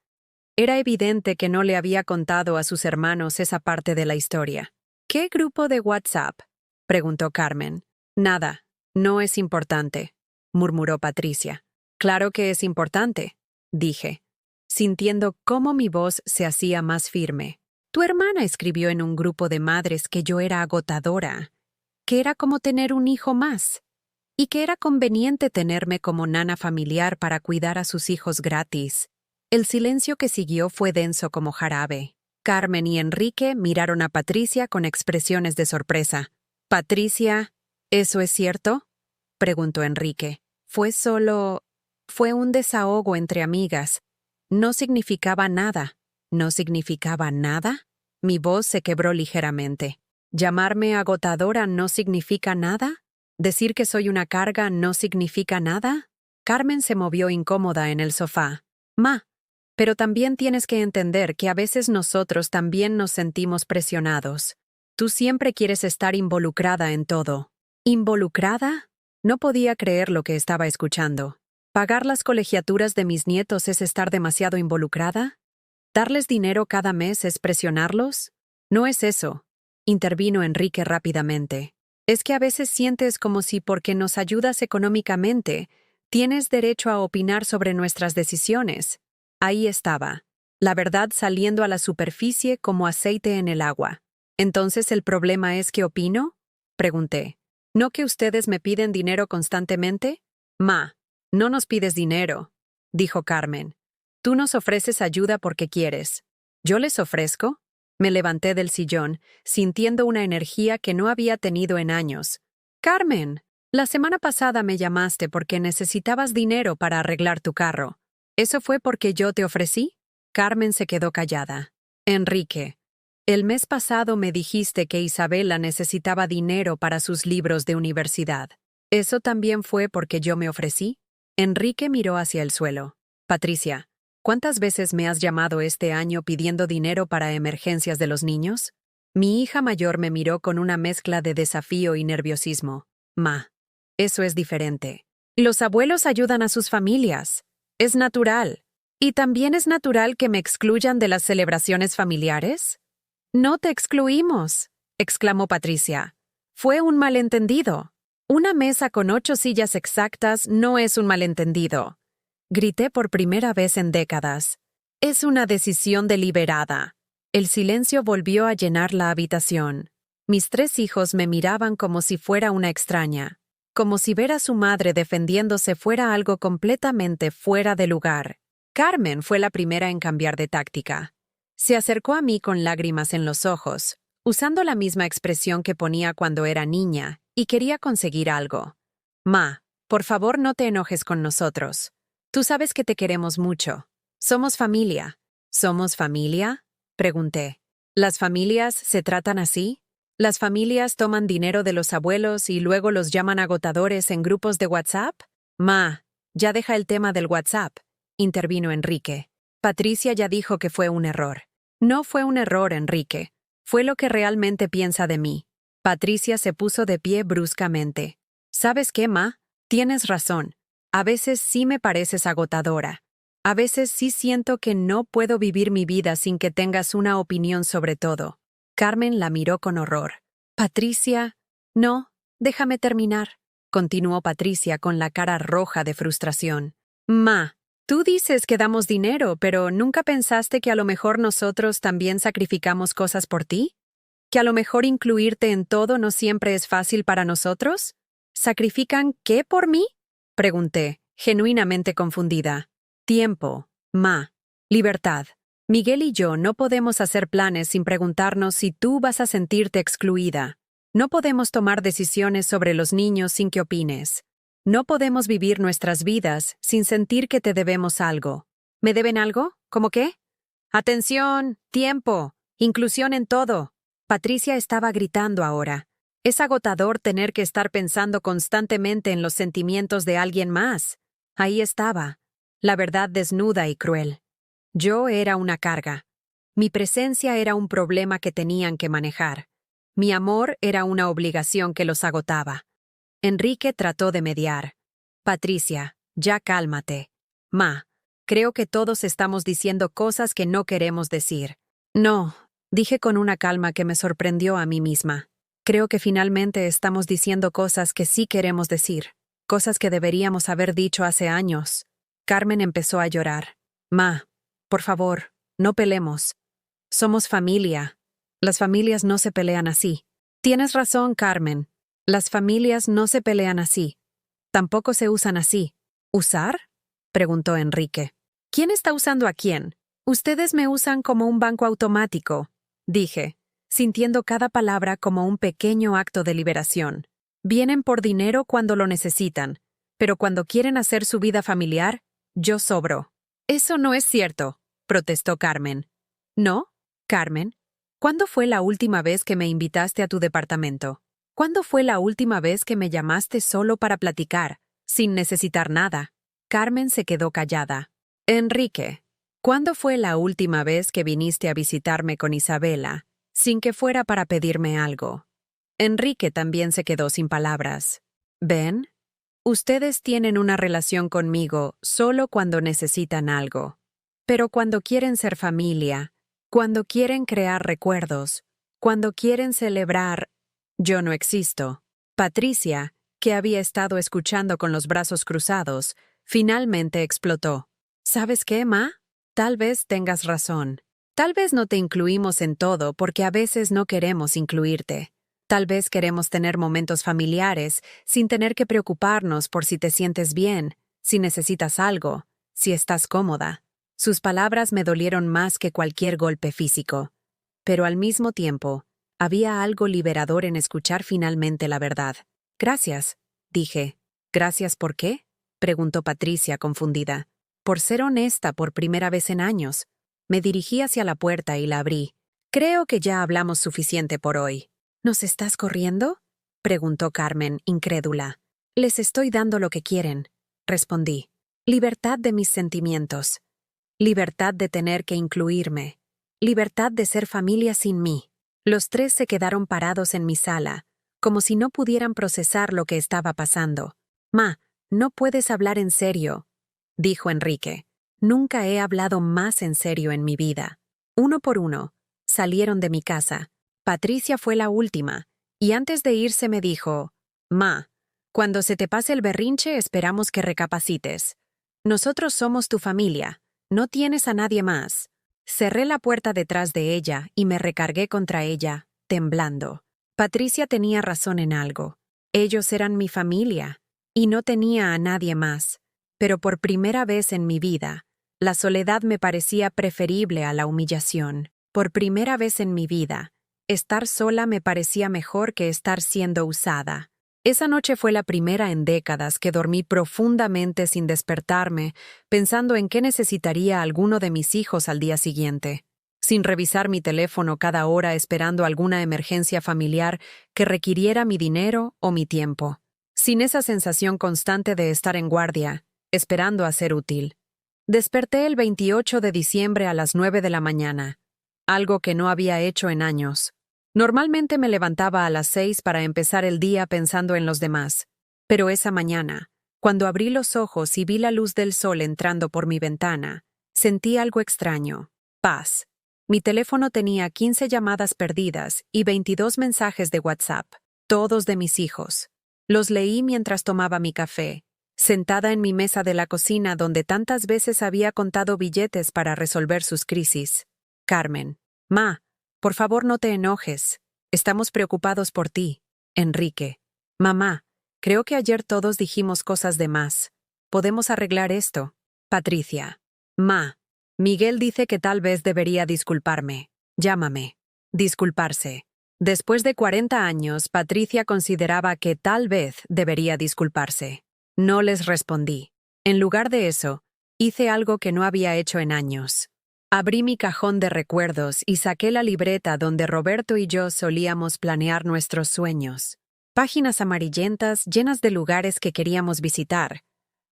Era evidente que no le había contado a sus hermanos esa parte de la historia. ¿Qué grupo de WhatsApp?, preguntó Carmen. Nada, no es importante, murmuró Patricia. Claro que es importante, dije, sintiendo cómo mi voz se hacía más firme. Tu hermana escribió en un grupo de madres que yo era agotadora, que era como tener un hijo más, y que era conveniente tenerme como nana familiar para cuidar a sus hijos gratis. El silencio que siguió fue denso como jarabe. Carmen y Enrique miraron a Patricia con expresiones de sorpresa. Patricia, ¿eso es cierto?, preguntó Enrique. Fue un desahogo entre amigas. No significaba nada. ¿No significaba nada? Mi voz se quebró ligeramente. ¿Llamarme agotadora no significa nada? ¿Decir que soy una carga no significa nada? Carmen se movió incómoda en el sofá. Pero también tienes que entender que a veces nosotros también nos sentimos presionados. Tú siempre quieres estar involucrada en todo. ¿Involucrada? No podía creer lo que estaba escuchando. ¿Pagar las colegiaturas de mis nietos es estar demasiado involucrada? ¿Darles dinero cada mes es presionarlos? No es eso, intervino Enrique rápidamente. Es que a veces sientes como si porque nos ayudas económicamente, tienes derecho a opinar sobre nuestras decisiones. Ahí estaba, la verdad saliendo a la superficie como aceite en el agua. ¿Entonces el problema es que opino?, pregunté. ¿No que ustedes me piden dinero constantemente? No nos pides dinero, dijo Carmen. Tú nos ofreces ayuda porque quieres. ¿Yo les ofrezco? Me levanté del sillón, sintiendo una energía que no había tenido en años. Carmen, la semana pasada me llamaste porque necesitabas dinero para arreglar tu carro. ¿Eso fue porque yo te ofrecí? Carmen se quedó callada. Enrique, el mes pasado me dijiste que Isabela necesitaba dinero para sus libros de universidad. ¿Eso también fue porque yo me ofrecí? Enrique miró hacia el suelo. Patricia, ¿cuántas veces me has llamado este año pidiendo dinero para emergencias de los niños? Mi hija mayor me miró con una mezcla de desafío y nerviosismo. Eso es diferente. Los abuelos ayudan a sus familias. Es natural. ¿Y también es natural que me excluyan de las celebraciones familiares? No te excluimos, exclamó Patricia. Fue un malentendido. Una mesa con 8 sillas exactas no es un malentendido. Grité por primera vez en décadas. Es una decisión deliberada. El silencio volvió a llenar la habitación. Mis 3 hijos me miraban como si fuera una extraña, como si ver a su madre defendiéndose fuera algo completamente fuera de lugar. Carmen fue la primera en cambiar de táctica. Se acercó a mí con lágrimas en los ojos, usando la misma expresión que ponía cuando era niña, y quería conseguir algo. Por favor no te enojes con nosotros. Tú sabes que te queremos mucho. Somos familia. ¿Somos familia?, pregunté. ¿Las familias se tratan así? ¿Las familias toman dinero de los abuelos y luego los llaman agotadores en grupos de WhatsApp? Ya deja el tema del WhatsApp, intervino Enrique. Patricia ya dijo que fue un error. No fue un error, Enrique. Fue lo que realmente piensa de mí. Patricia se puso de pie bruscamente. ¿Sabes qué, Tienes razón. A veces sí me pareces agotadora. A veces sí siento que no puedo vivir mi vida sin que tengas una opinión sobre todo. Carmen la miró con horror. Patricia, no, déjame terminar, continuó Patricia con la cara roja de frustración. Tú dices que damos dinero, pero ¿nunca pensaste que a lo mejor nosotros también sacrificamos cosas por ti? ¿Que a lo mejor incluirte en todo no siempre es fácil para nosotros? ¿Sacrifican qué por mí?, pregunté, genuinamente confundida. Tiempo, libertad. Miguel y yo no podemos hacer planes sin preguntarnos si tú vas a sentirte excluida. No podemos tomar decisiones sobre los niños sin que opines. No podemos vivir nuestras vidas sin sentir que te debemos algo. ¿Me deben algo? ¿Cómo qué? Atención, tiempo, inclusión en todo. Patricia estaba gritando ahora. Es agotador tener que estar pensando constantemente en los sentimientos de alguien más. Ahí estaba, la verdad desnuda y cruel. Yo era una carga. Mi presencia era un problema que tenían que manejar. Mi amor era una obligación que los agotaba. Enrique trató de mediar. Patricia, ya cálmate. Ma, creo que todos estamos diciendo cosas que no queremos decir. No, dije con una calma que me sorprendió a mí misma. Creo que finalmente estamos diciendo cosas que sí queremos decir, cosas que deberíamos haber dicho hace años. Carmen empezó a llorar. Ma, por favor, no pelemos. Somos familia. Las familias no se pelean así. Tienes razón, Carmen. Las familias no se pelean así. Tampoco se usan así. ¿Usar? Preguntó Enrique. ¿Quién está usando a quién? Ustedes me usan como un banco automático, dije, sintiendo cada palabra como un pequeño acto de liberación. Vienen por dinero cuando lo necesitan, pero cuando quieren hacer su vida familiar, yo sobro. Eso no es cierto, protestó Carmen. ¿No? Carmen, ¿cuándo fue la última vez que me invitaste a tu departamento? ¿Cuándo fue la última vez que me llamaste solo para platicar, sin necesitar nada? Carmen se quedó callada. Enrique, ¿cuándo fue la última vez que viniste a visitarme con Isabela, sin que fuera para pedirme algo? Enrique también se quedó sin palabras. ¿Ven? Ustedes tienen una relación conmigo solo cuando necesitan algo. Pero cuando quieren ser familia, cuando quieren crear recuerdos, cuando quieren celebrar, yo no existo. Patricia, que había estado escuchando con los brazos cruzados, finalmente explotó. ¿Sabes qué, Ma? Tal vez tengas razón. Tal vez no te incluimos en todo porque a veces no queremos incluirte. Tal vez queremos tener momentos familiares sin tener que preocuparnos por si te sientes bien, si necesitas algo, si estás cómoda. Sus palabras me dolieron más que cualquier golpe físico. Pero al mismo tiempo, había algo liberador en escuchar finalmente la verdad. Gracias, dije. ¿Gracias por qué? Preguntó Patricia, confundida. Por ser honesta por primera vez en años. Me dirigí hacia la puerta y la abrí. Creo que ya hablamos suficiente por hoy. ¿Nos estás corriendo? Preguntó Carmen, incrédula. Les estoy dando lo que quieren, respondí. Libertad de mis sentimientos. Libertad de tener que incluirme. Libertad de ser familia sin mí. Los tres se quedaron parados en mi sala, como si no pudieran procesar lo que estaba pasando. Ma, no puedes hablar en serio, dijo Enrique. Nunca he hablado más en serio en mi vida. Uno por uno, salieron de mi casa. Patricia fue la última, y antes de irse me dijo, Ma, cuando se te pase el berrinche esperamos que recapacites. Nosotros somos tu familia, no tienes a nadie más. Cerré la puerta detrás de ella y me recargué contra ella, temblando. Patricia tenía razón en algo. Ellos eran mi familia, y no tenía a nadie más. Pero por primera vez en mi vida, la soledad me parecía preferible a la humillación. Por primera vez en mi vida, estar sola me parecía mejor que estar siendo usada. Esa noche fue la primera en décadas que dormí profundamente sin despertarme, pensando en qué necesitaría alguno de mis hijos al día siguiente, sin revisar mi teléfono cada hora esperando alguna emergencia familiar que requiriera mi dinero o mi tiempo, sin esa sensación constante de estar en guardia, esperando a ser útil. Desperté el 28 de diciembre a las 9 de la mañana, algo que no había hecho en años. Normalmente me levantaba a las 6 para empezar el día pensando en los demás. Pero esa mañana, cuando abrí los ojos y vi la luz del sol entrando por mi ventana, sentí algo extraño. Paz. Mi teléfono tenía 15 llamadas perdidas y 22 mensajes de WhatsApp, todos de mis hijos. Los leí mientras tomaba mi café, sentada en mi mesa de la cocina donde tantas veces había contado billetes para resolver sus crisis. Carmen. Ma. Por favor, no te enojes. Estamos preocupados por ti. Enrique. Mamá, creo que ayer todos dijimos cosas de más. ¿Podemos arreglar esto? Patricia. Ma, Miguel dice que tal vez debería disculparme. Llámame. Disculparse. Después de 40 años, Patricia consideraba que tal vez debería disculparse. No les respondí. En lugar de eso, hice algo que no había hecho en años. Abrí mi cajón de recuerdos y saqué la libreta donde Roberto y yo solíamos planear nuestros sueños. Páginas amarillentas llenas de lugares que queríamos visitar,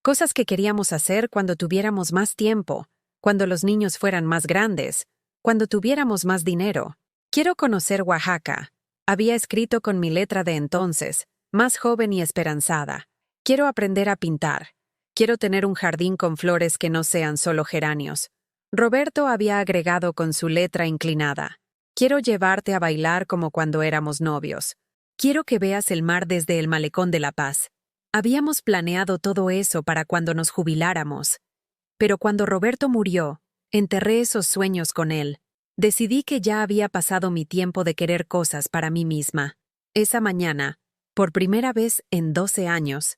Cosas que queríamos hacer cuando tuviéramos más tiempo, cuando los niños fueran más grandes, cuando tuviéramos más dinero. Quiero conocer Oaxaca. Había escrito con mi letra de entonces, más joven y esperanzada. Quiero aprender a pintar. Quiero tener un jardín con flores que no sean solo geranios. Roberto había agregado con su letra inclinada. Quiero llevarte a bailar como cuando éramos novios. Quiero que veas el mar desde el Malecón de La Paz. Habíamos planeado todo eso para cuando nos jubiláramos. Pero cuando Roberto murió, enterré esos sueños con él. Decidí que ya había pasado mi tiempo de querer cosas para mí misma. Esa mañana, por primera vez en 12 años,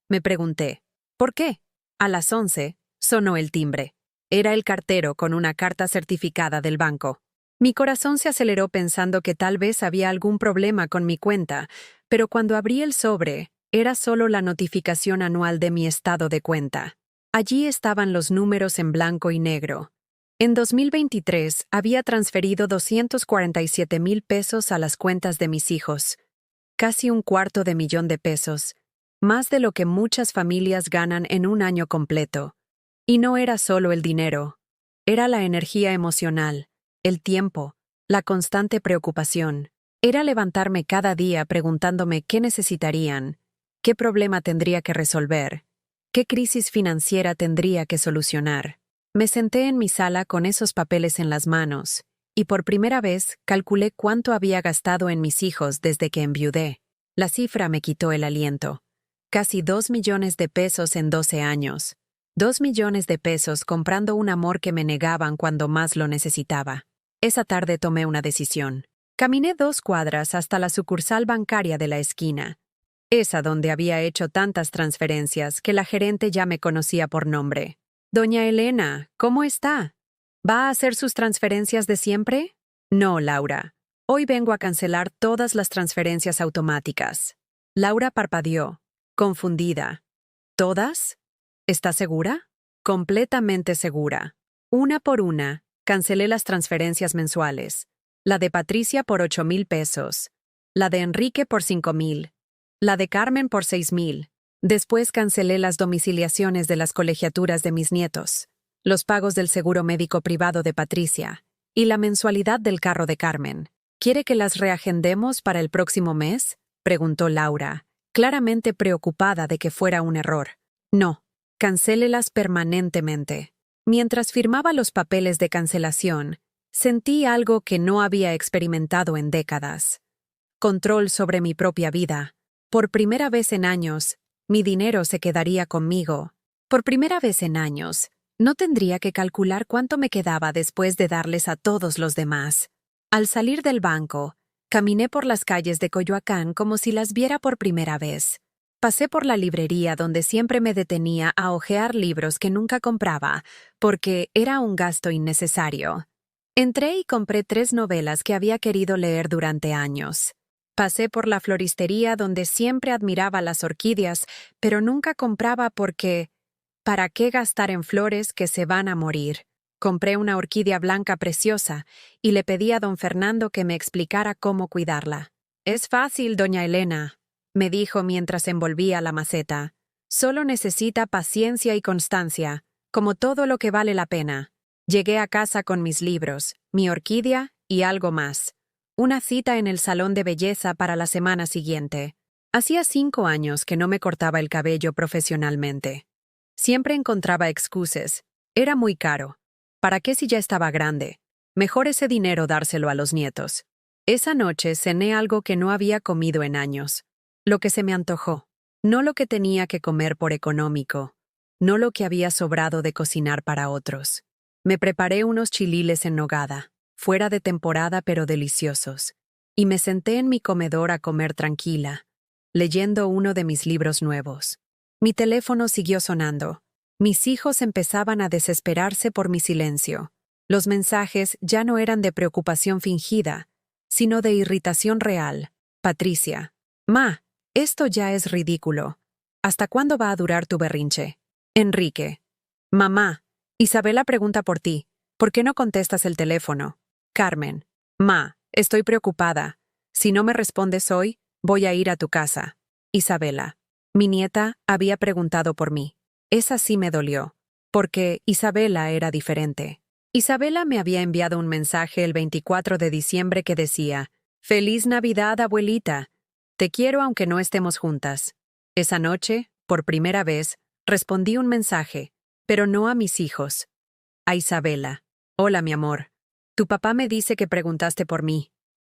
me pregunté, ¿por qué? A las 11, sonó el timbre. Era el cartero con una carta certificada del banco. Mi corazón se aceleró pensando que tal vez había algún problema con mi cuenta, pero cuando abrí el sobre, era solo la notificación anual de mi estado de cuenta. Allí estaban los números en blanco y negro. En 2023 había transferido 247,000 pesos a las cuentas de mis hijos. Casi $250,000, más de lo que muchas familias ganan en un año completo. Y no era solo el dinero, era la energía emocional, el tiempo, la constante preocupación. Era levantarme cada día preguntándome qué necesitarían, qué problema tendría que resolver, qué crisis financiera tendría que solucionar. Me senté en mi sala con esos papeles en las manos, y por primera vez calculé cuánto había gastado en mis hijos desde que enviudé. La cifra me quitó el aliento. Casi 2 millones de pesos en 12 años. 2 millones de pesos comprando un amor que me negaban cuando más lo necesitaba. Esa tarde tomé una decisión. Caminé 2 cuadras hasta la sucursal bancaria de la esquina, esa donde había hecho tantas transferencias que la gerente ya me conocía por nombre. Doña Elena, ¿cómo está? ¿Va a hacer sus transferencias de siempre? No, Laura. Hoy vengo a cancelar todas las transferencias automáticas. Laura parpadeó, confundida. ¿Todas? ¿Está segura? Completamente segura. Una por una, cancelé las transferencias mensuales. La de Patricia por 8,000 pesos. La de Enrique por 5,000. La de Carmen por 6,000. Después cancelé las domiciliaciones de las colegiaturas de mis nietos, los pagos del seguro médico privado de Patricia y la mensualidad del carro de Carmen. ¿Quiere que las reagendemos para el próximo mes?, preguntó Laura, claramente preocupada de que fuera un error. No. Cancélelas permanentemente. Mientras firmaba los papeles de cancelación, sentí algo que no había experimentado en décadas. Control sobre mi propia vida. Por primera vez en años, mi dinero se quedaría conmigo. Por primera vez en años, no tendría que calcular cuánto me quedaba después de darles a todos los demás. Al salir del banco, caminé por las calles de Coyoacán como si las viera por primera vez. Pasé por la librería donde siempre me detenía a hojear libros que nunca compraba, porque era un gasto innecesario. Entré y compré 3 novelas que había querido leer durante años. Pasé por la floristería donde siempre admiraba las orquídeas, pero nunca compraba porque ¿para qué gastar en flores que se van a morir? Compré una orquídea blanca preciosa y le pedí a don Fernando que me explicara cómo cuidarla. Es fácil, doña Elena, me dijo mientras envolvía la maceta. Solo necesita paciencia y constancia, como todo lo que vale la pena. Llegué a casa con mis libros, mi orquídea y algo más. Una cita en el salón de belleza para la semana siguiente. Hacía 5 años que no me cortaba el cabello profesionalmente. Siempre encontraba excusas. Era muy caro. ¿Para qué si ya estaba grande? Mejor ese dinero dárselo a los nietos. Esa noche cené algo que no había comido en años. Lo que se me antojó. No lo que tenía que comer por económico. No lo que había sobrado de cocinar para otros. Me preparé unos chililes en nogada, fuera de temporada pero deliciosos, y me senté en mi comedor a comer tranquila, leyendo uno de mis libros nuevos. Mi teléfono siguió sonando. Mis hijos empezaban a desesperarse por mi silencio. Los mensajes ya no eran de preocupación fingida, sino de irritación real. Patricia. Ma, esto ya es ridículo. ¿Hasta cuándo va a durar tu berrinche? Enrique. Mamá, Isabela pregunta por ti. ¿Por qué no contestas el teléfono? Carmen. Ma, estoy preocupada. Si no me respondes hoy, voy a ir a tu casa. Isabela. Mi nieta había preguntado por mí. Esa sí me dolió, porque Isabela era diferente. Isabela me había enviado un mensaje el 24 de diciembre que decía: «Feliz Navidad, abuelita. Te quiero aunque no estemos juntas». Esa noche, por primera vez, respondí un mensaje, pero no a mis hijos. A Isabela. «Hola, mi amor. Tu papá me dice que preguntaste por mí.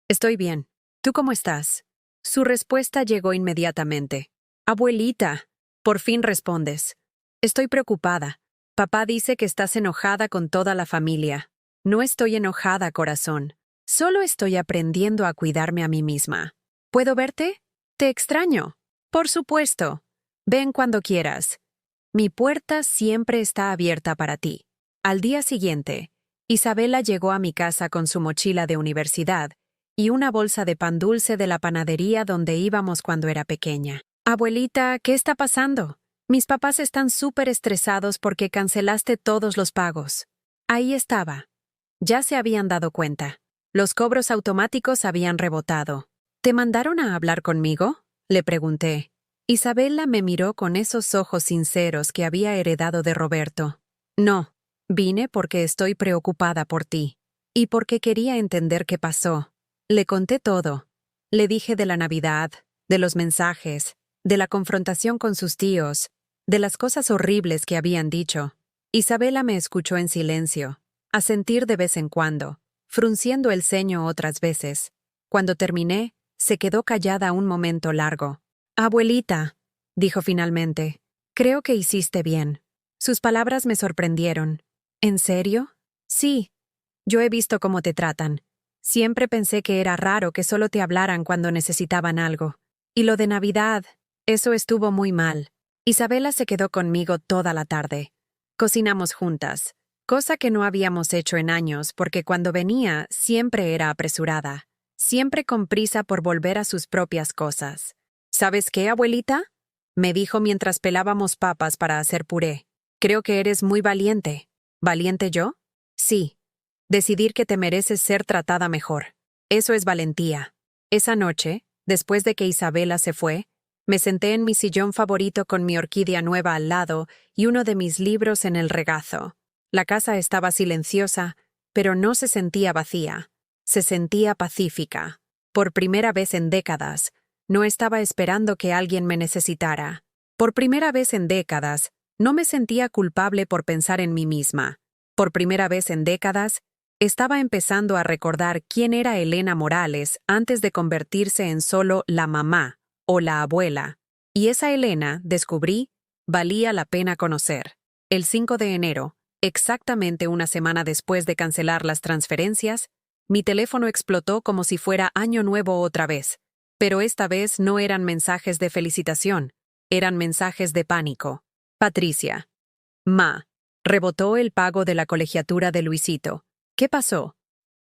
Estoy bien. ¿Tú cómo estás?» Su respuesta llegó inmediatamente. «Abuelita, por fin respondes. Estoy preocupada. Papá dice que estás enojada con toda la familia». «No estoy enojada, corazón. Solo estoy aprendiendo a cuidarme a mí misma. ¿Puedo verte? Te extraño». «Por supuesto. Ven cuando quieras. Mi puerta siempre está abierta para ti». Al día siguiente, Isabela llegó a mi casa con su mochila de universidad y una bolsa de pan dulce de la panadería donde íbamos cuando era pequeña. «Abuelita, ¿qué está pasando? Mis papás están súper estresados porque cancelaste todos los pagos». Ahí estaba. Ya se habían dado cuenta. Los cobros automáticos habían rebotado. «¿Te mandaron a hablar conmigo?», le pregunté. Isabela me miró con esos ojos sinceros que había heredado de Roberto. «No, vine porque estoy preocupada por ti. Y porque quería entender qué pasó». Le conté todo. Le dije de la Navidad, de los mensajes, de la confrontación con sus tíos, de las cosas horribles que habían dicho. Isabela me escuchó en silencio, a sentir de vez en cuando, frunciendo el ceño otras veces. Cuando terminé, se quedó callada un momento largo. «Abuelita», dijo finalmente, «creo que hiciste bien». Sus palabras me sorprendieron. «¿En serio?» «Sí. Yo he visto cómo te tratan. Siempre pensé que era raro que solo te hablaran cuando necesitaban algo. Y lo de Navidad, eso estuvo muy mal». Isabela se quedó conmigo toda la tarde. Cocinamos juntas, cosa que no habíamos hecho en años porque cuando venía siempre era apresurada, siempre con prisa por volver a sus propias cosas. «¿Sabes qué, abuelita?», me dijo mientras pelábamos papas para hacer puré. «Creo que eres muy valiente». «¿Valiente yo?» «Sí. Decidir que te mereces ser tratada mejor. Eso es valentía». Esa noche, después de que Isabela se fue, me senté en mi sillón favorito con mi orquídea nueva al lado y uno de mis libros en el regazo. La casa estaba silenciosa, pero no se sentía vacía. Se sentía pacífica. Por primera vez en décadas, no estaba esperando que alguien me necesitara. Por primera vez en décadas, no me sentía culpable por pensar en mí misma. Por primera vez en décadas, estaba empezando a recordar quién era Elena Morales antes de convertirse en solo la mamá o la abuela. Y esa Elena, descubrí, valía la pena conocer. El 5 de enero, exactamente una semana después de cancelar las transferencias, mi teléfono explotó como si fuera Año Nuevo otra vez. Pero esta vez no eran mensajes de felicitación, eran mensajes de pánico. «Patricia». «Ma». «Rebotó el pago de la colegiatura de Luisito». «¿Qué pasó?»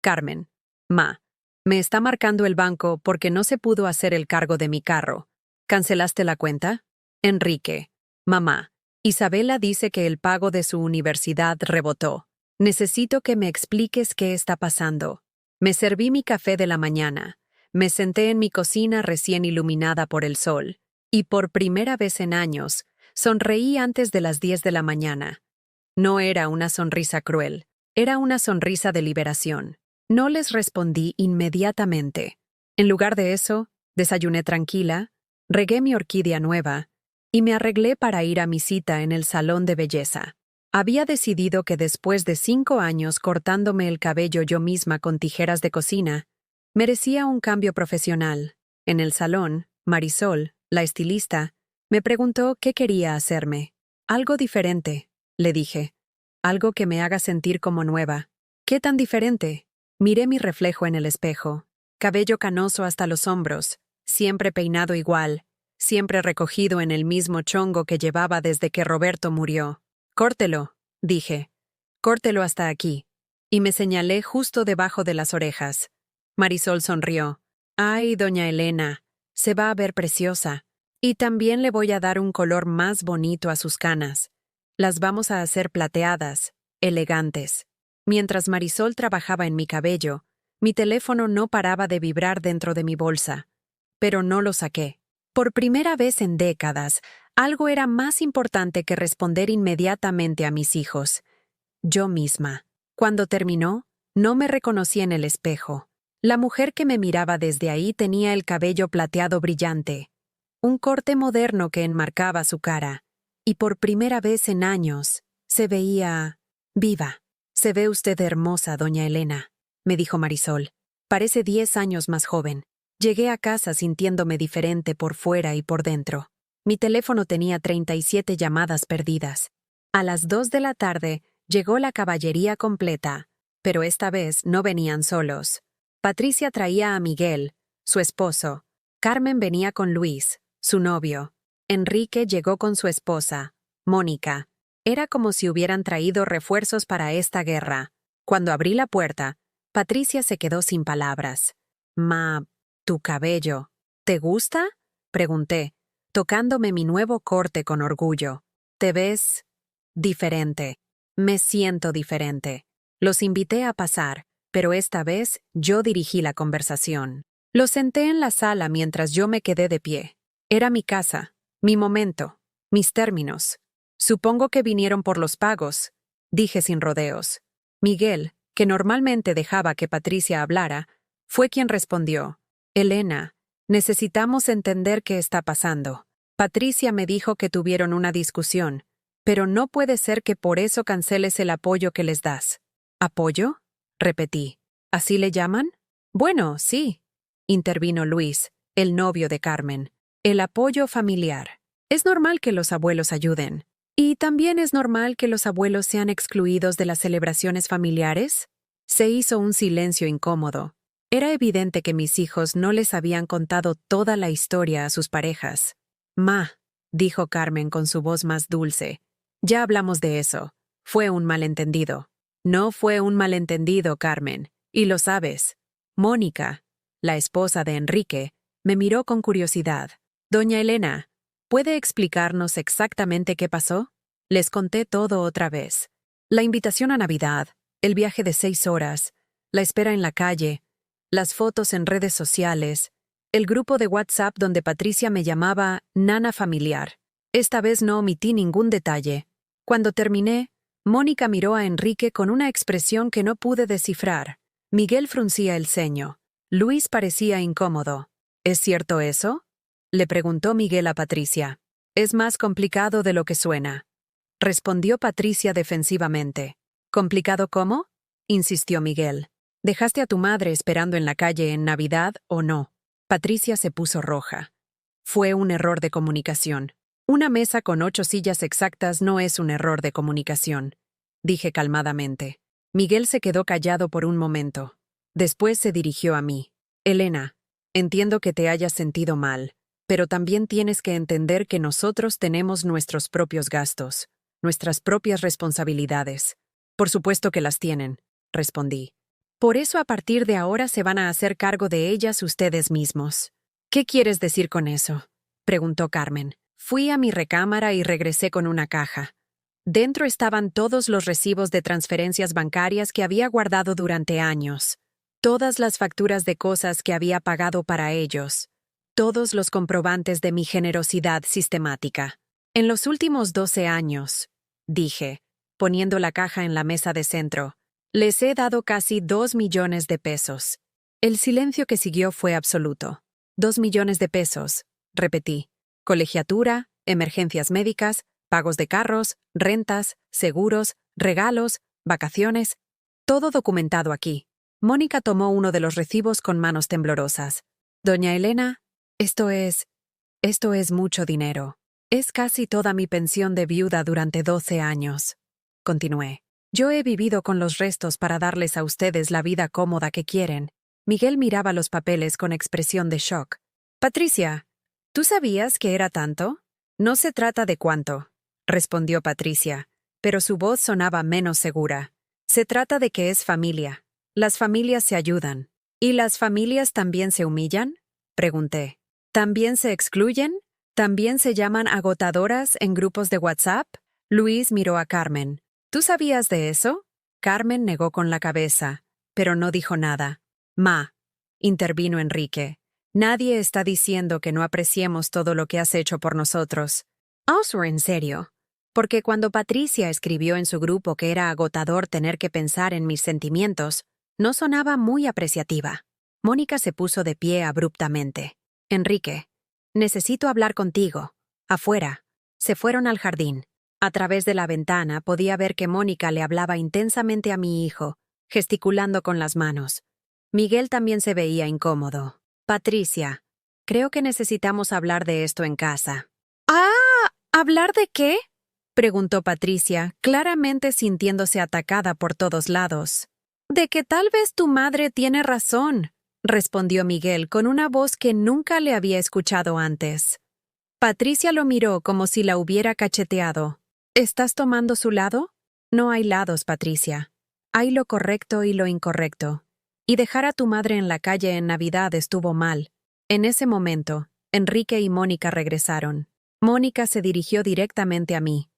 «Carmen». «Ma». «Me está marcando el banco porque no se pudo hacer el cargo de mi carro». «¿Cancelaste la cuenta?» «Enrique». «Mamá, Isabela dice que el pago de su universidad rebotó. Necesito que me expliques qué está pasando». Me serví mi café de la mañana. Me senté en mi cocina recién iluminada por el sol. Y por primera vez en años, sonreí antes de las 10 de la mañana. No era una sonrisa cruel. Era una sonrisa de liberación. No les respondí inmediatamente. En lugar de eso, desayuné tranquila, regué mi orquídea nueva y me arreglé para ir a mi cita en el salón de belleza. Había decidido que después de 5 años cortándome el cabello yo misma con tijeras de cocina, merecía un cambio profesional. En el salón, Marisol, la estilista, me preguntó qué quería hacerme. «Algo diferente», le dije. «Algo que me haga sentir como nueva». «¿Qué tan diferente?» Miré mi reflejo en el espejo. Cabello canoso hasta los hombros, siempre peinado igual, siempre recogido en el mismo chongo que llevaba desde que Roberto murió. «Córtelo», dije. «Córtelo hasta aquí». Y me señalé justo debajo de las orejas. Marisol sonrió. «Ay, doña Elena, se va a ver preciosa. Y también le voy a dar un color más bonito a sus canas. Las vamos a hacer plateadas, elegantes». Mientras Marisol trabajaba en mi cabello, mi teléfono no paraba de vibrar dentro de mi bolsa. Pero no lo saqué. Por primera vez en décadas, Algo era más importante que responder inmediatamente a mis hijos. Yo misma. Cuando terminó, no me reconocí en el espejo. La mujer que me miraba desde ahí tenía el cabello plateado brillante, un corte moderno que enmarcaba su cara, y por primera vez en años, se veía viva. «Se ve usted hermosa, doña Elena», me dijo Marisol. «Parece 10 años más joven». Llegué a casa sintiéndome diferente por fuera y por dentro. Mi teléfono tenía 37 llamadas perdidas. A las 2 de la tarde llegó la caballería completa, pero esta vez no venían solos. Patricia traía a Miguel, su esposo. Carmen venía con Luis, su novio. Enrique llegó con su esposa, Mónica. Era como si hubieran traído refuerzos para esta guerra. Cuando abrí la puerta, Patricia se quedó sin palabras. «Tu cabello. ¿Te gusta?», pregunté, tocándome mi nuevo corte con orgullo. «Te ves diferente». «Me siento diferente». Los invité a pasar, pero esta vez yo dirigí la conversación. Los senté en la sala mientras yo me quedé de pie. Era mi casa, mi momento, mis términos. «Supongo que vinieron por los pagos», dije sin rodeos. Miguel, que normalmente dejaba que Patricia hablara, fue quien respondió. «Elena, necesitamos entender qué está pasando. Patricia me dijo que tuvieron una discusión, pero no puede ser que por eso canceles el apoyo que les das». «¿Apoyo?», repetí. «¿Así le llaman?». «Bueno, sí», intervino Luis, el novio de Carmen. «El apoyo familiar. Es normal que los abuelos ayuden. ¿Y también es normal que los abuelos sean excluidos de las celebraciones familiares?». Se hizo un silencio incómodo. Era evidente que mis hijos no les habían contado toda la historia a sus parejas. Dijo Carmen con su voz más dulce. «Ya hablamos de eso. Fue un malentendido». «No fue un malentendido, Carmen, y lo sabes». Mónica, la esposa de Enrique, me miró con curiosidad. «Doña Elena, ¿puede explicarnos exactamente qué pasó?». Les conté todo otra vez. La invitación a Navidad, el viaje de 6 horas, la espera en la calle, las fotos en redes sociales, el grupo de WhatsApp donde Patricia me llamaba nana familiar. Esta vez no omití ningún detalle. Cuando terminé, Mónica miró a Enrique con una expresión que no pude descifrar. Miguel fruncía el ceño. Luis parecía incómodo. «¿Es cierto eso?», le preguntó Miguel a Patricia. «Es más complicado de lo que suena», respondió Patricia defensivamente. «¿Complicado cómo?», insistió Miguel. «¿Dejaste a tu madre esperando en la calle en Navidad o no?». Patricia se puso roja. «Fue un error de comunicación. Una mesa con 8 sillas exactas no es un error de comunicación», dije calmadamente. Miguel se quedó callado por un momento. Después se dirigió a mí. «Elena, entiendo que te hayas sentido mal, pero también tienes que entender que nosotros tenemos nuestros propios gastos, nuestras propias responsabilidades». «Por supuesto que las tienen», respondí. «Por eso a partir de ahora se van a hacer cargo de ellas ustedes mismos». «¿Qué quieres decir con eso?», preguntó Carmen. Fui a mi recámara y regresé con una caja. Dentro estaban todos los recibos de transferencias bancarias que había guardado durante años, todas las facturas de cosas que había pagado para ellos, todos los comprobantes de mi generosidad sistemática. «En los últimos 12 años», dije, poniendo la caja en la mesa de centro, «les he dado casi 2 millones de pesos». El silencio que siguió fue absoluto. 2 millones de pesos, repetí. Colegiatura, emergencias médicas, pagos de carros, rentas, seguros, regalos, vacaciones, todo documentado aquí. Mónica tomó uno de los recibos con manos temblorosas. «Doña Elena, esto es mucho dinero. Es casi toda mi pensión de viuda durante 12 años. Continué. Yo he vivido con los restos para darles a ustedes la vida cómoda que quieren». Miguel miraba los papeles con expresión de shock. «Patricia, ¿tú sabías que era tanto?». «No se trata de cuánto», respondió Patricia, pero su voz sonaba menos segura. «Se trata de que es familia. Las familias se ayudan». «¿Y las familias también se humillan?», pregunté. «¿También se excluyen? ¿También se llaman agotadoras en grupos de WhatsApp?». Luis miró a Carmen. «¿Tú sabías de eso?». Carmen negó con la cabeza, pero no dijo nada. Intervino Enrique. «Nadie está diciendo que no apreciemos todo lo que has hecho por nosotros. En serio. Porque cuando Patricia escribió en su grupo que era agotador tener que pensar en mis sentimientos, no sonaba muy apreciativa. Mónica se puso de pie abruptamente. Enrique, necesito hablar contigo. Afuera. Se fueron al jardín. A través de la ventana podía ver que Mónica le hablaba intensamente a mi hijo, gesticulando con las manos. Miguel también se veía incómodo. Patricia, creo que necesitamos hablar de esto en casa. ¡Ah! ¿Hablar de qué? Preguntó Patricia, claramente sintiéndose atacada por todos lados. De que tal vez tu madre tiene razón, respondió Miguel con una voz que nunca le había escuchado antes. Patricia lo miró como si la hubiera cacheteado. ¿Estás tomando su lado? No hay lados, Patricia. Hay lo correcto y lo incorrecto. Y dejar a tu madre en la calle en Navidad estuvo mal. En ese momento, Enrique y Mónica regresaron. Mónica se dirigió directamente a mí.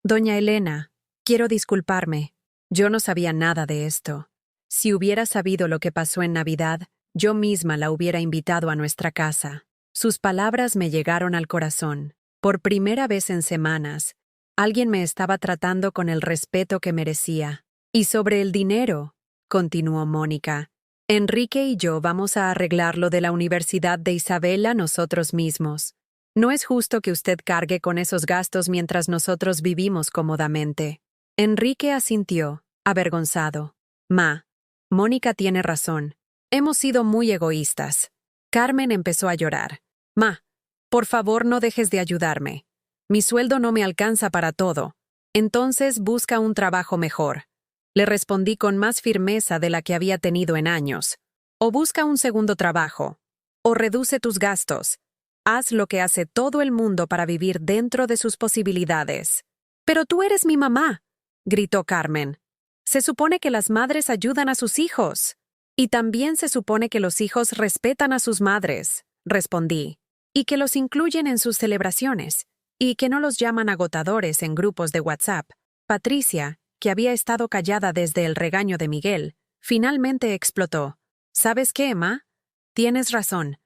Doña Elena, quiero disculparme. Yo no sabía nada de esto. Si hubiera sabido lo que pasó en Navidad, yo misma la hubiera invitado a nuestra casa. Sus palabras me llegaron al corazón. Por primera vez en semanas, alguien me estaba tratando con el respeto que merecía. Y sobre el dinero, continuó Mónica, Enrique y yo vamos a arreglar lo de la Universidad de Isabela nosotros mismos. No es justo que usted cargue con esos gastos mientras nosotros vivimos cómodamente. Enrique asintió, avergonzado. Mónica tiene razón. Hemos sido muy egoístas. Carmen empezó a llorar. Por favor no dejes de ayudarme. Mi sueldo no me alcanza para todo. Entonces busca un trabajo mejor. Le respondí con más firmeza de la que había tenido en años. O busca un segundo trabajo. O reduce tus gastos. Haz lo que hace todo el mundo para vivir dentro de sus posibilidades. Pero tú eres mi mamá, gritó Carmen. Se supone que las madres ayudan a sus hijos. Y también se supone que los hijos respetan a sus madres, respondí. Y que los incluyen en sus celebraciones. Y que no los llaman agotadores en grupos de WhatsApp. Patricia, que había estado callada desde el regaño de Miguel, finalmente explotó. ¿Sabes qué, Ma? Tienes razón.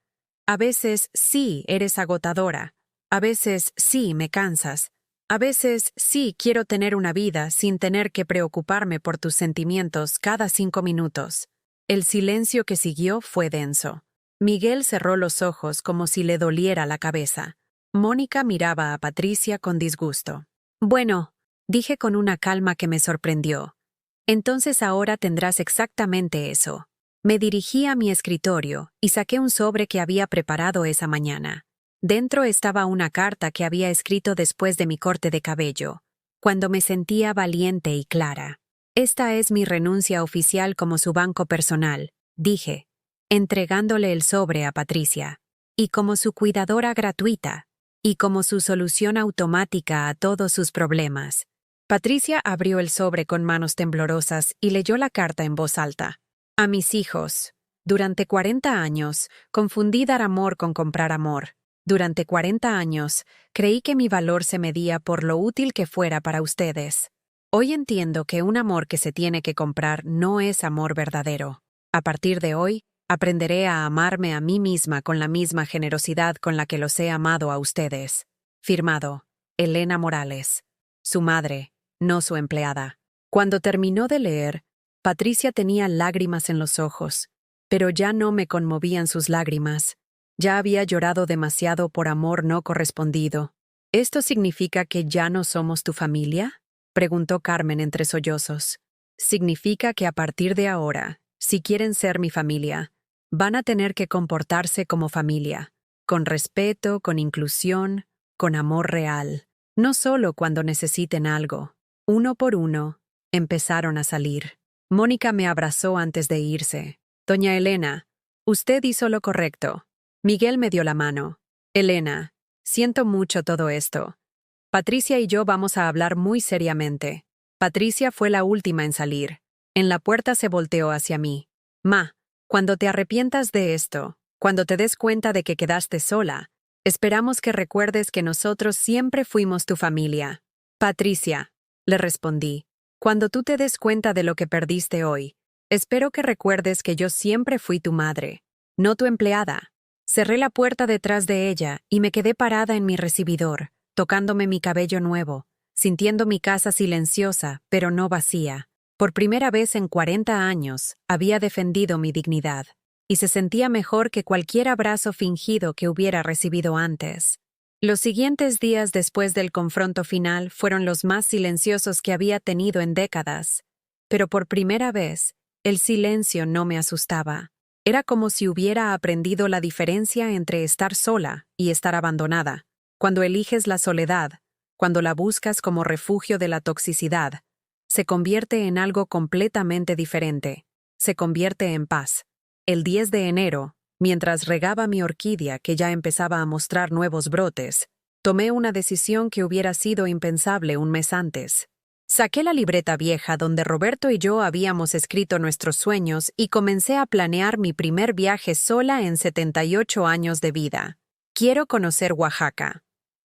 A veces sí eres agotadora. A veces sí me cansas. A veces sí quiero tener una vida sin tener que preocuparme por tus sentimientos cada 5 minutos. El silencio que siguió fue denso. Miguel cerró los ojos como si le doliera la cabeza. Mónica miraba a Patricia con disgusto. Bueno, dije con una calma que me sorprendió. Entonces ahora tendrás exactamente eso. Me dirigí a mi escritorio y saqué un sobre que había preparado esa mañana. Dentro estaba una carta que había escrito después de mi corte de cabello, cuando me sentía valiente y clara. Esta es mi renuncia oficial como su banco personal, dije, entregándole el sobre a Patricia, y como su cuidadora gratuita, y como su solución automática a todos sus problemas. Patricia abrió el sobre con manos temblorosas y leyó la carta en voz alta. A mis hijos. Durante 40 años, confundí dar amor con comprar amor. Durante 40 años, creí que mi valor se medía por lo útil que fuera para ustedes. Hoy entiendo que un amor que se tiene que comprar no es amor verdadero. A partir de hoy, aprenderé a amarme a mí misma con la misma generosidad con la que los he amado a ustedes. Firmado, Elena Morales. Su madre, no su empleada. Cuando terminó de leer, Patricia tenía lágrimas en los ojos, pero ya no me conmovían sus lágrimas. Ya había llorado demasiado por amor no correspondido. ¿Esto significa que ya no somos tu familia? Preguntó Carmen entre sollozos. Significa que a partir de ahora, si quieren ser mi familia, van a tener que comportarse como familia, con respeto, con inclusión, con amor real. No solo cuando necesiten algo. Uno por uno, empezaron a salir. Mónica me abrazó antes de irse. Doña Elena, usted hizo lo correcto. Miguel me dio la mano. Elena, siento mucho todo esto. Patricia y yo vamos a hablar muy seriamente. Patricia fue la última en salir. En la puerta se volteó hacia mí. Cuando te arrepientas de esto, cuando te des cuenta de que quedaste sola, esperamos que recuerdes que nosotros siempre fuimos tu familia. Patricia, le respondí. Cuando tú te des cuenta de lo que perdiste hoy, espero que recuerdes que yo siempre fui tu madre, no tu empleada. Cerré la puerta detrás de ella y me quedé parada en mi recibidor, tocándome mi cabello nuevo, sintiendo mi casa silenciosa, pero no vacía. Por primera vez en 40 años, había defendido mi dignidad, y se sentía mejor que cualquier abrazo fingido que hubiera recibido antes. Los siguientes días después del confronto final fueron los más silenciosos que había tenido en décadas, pero por primera vez, el silencio no me asustaba. Era como si hubiera aprendido la diferencia entre estar sola y estar abandonada. Cuando eliges la soledad, cuando la buscas como refugio de la toxicidad, se convierte en algo completamente diferente. Se convierte en paz. El 10 de enero, mientras regaba mi orquídea que ya empezaba a mostrar nuevos brotes, tomé una decisión que hubiera sido impensable un mes antes. Saqué la libreta vieja donde Roberto y yo habíamos escrito nuestros sueños y comencé a planear mi primer viaje sola en 78 años de vida. Quiero conocer Oaxaca.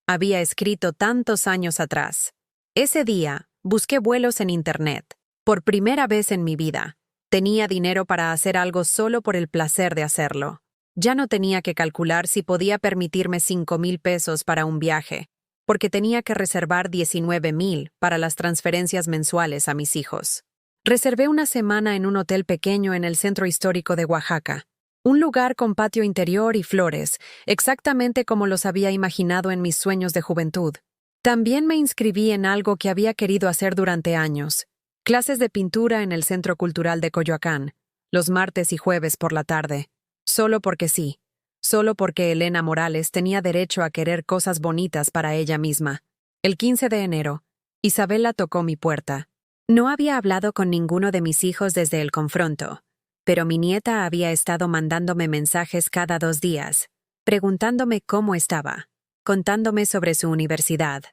Había escrito tantos años atrás. Ese día, busqué vuelos en Internet. Por primera vez en mi vida, tenía dinero para hacer algo solo por el placer de hacerlo. Ya no tenía que calcular si podía permitirme 5,000 pesos para un viaje, porque tenía que reservar 19,000 para las transferencias mensuales a mis hijos. Reservé una semana en un hotel pequeño en el centro histórico de Oaxaca. Un lugar con patio interior y flores, exactamente como los había imaginado en mis sueños de juventud. También me inscribí en algo que había querido hacer durante años: clases de pintura en el Centro Cultural de Coyoacán, los martes y jueves por la tarde. Solo porque sí. Solo porque Elena Morales tenía derecho a querer cosas bonitas para ella misma. El 15 de enero, Isabela tocó mi puerta. No había hablado con ninguno de mis hijos desde el confronto, pero mi nieta había estado mandándome mensajes cada 2 días, preguntándome cómo estaba, contándome sobre su universidad,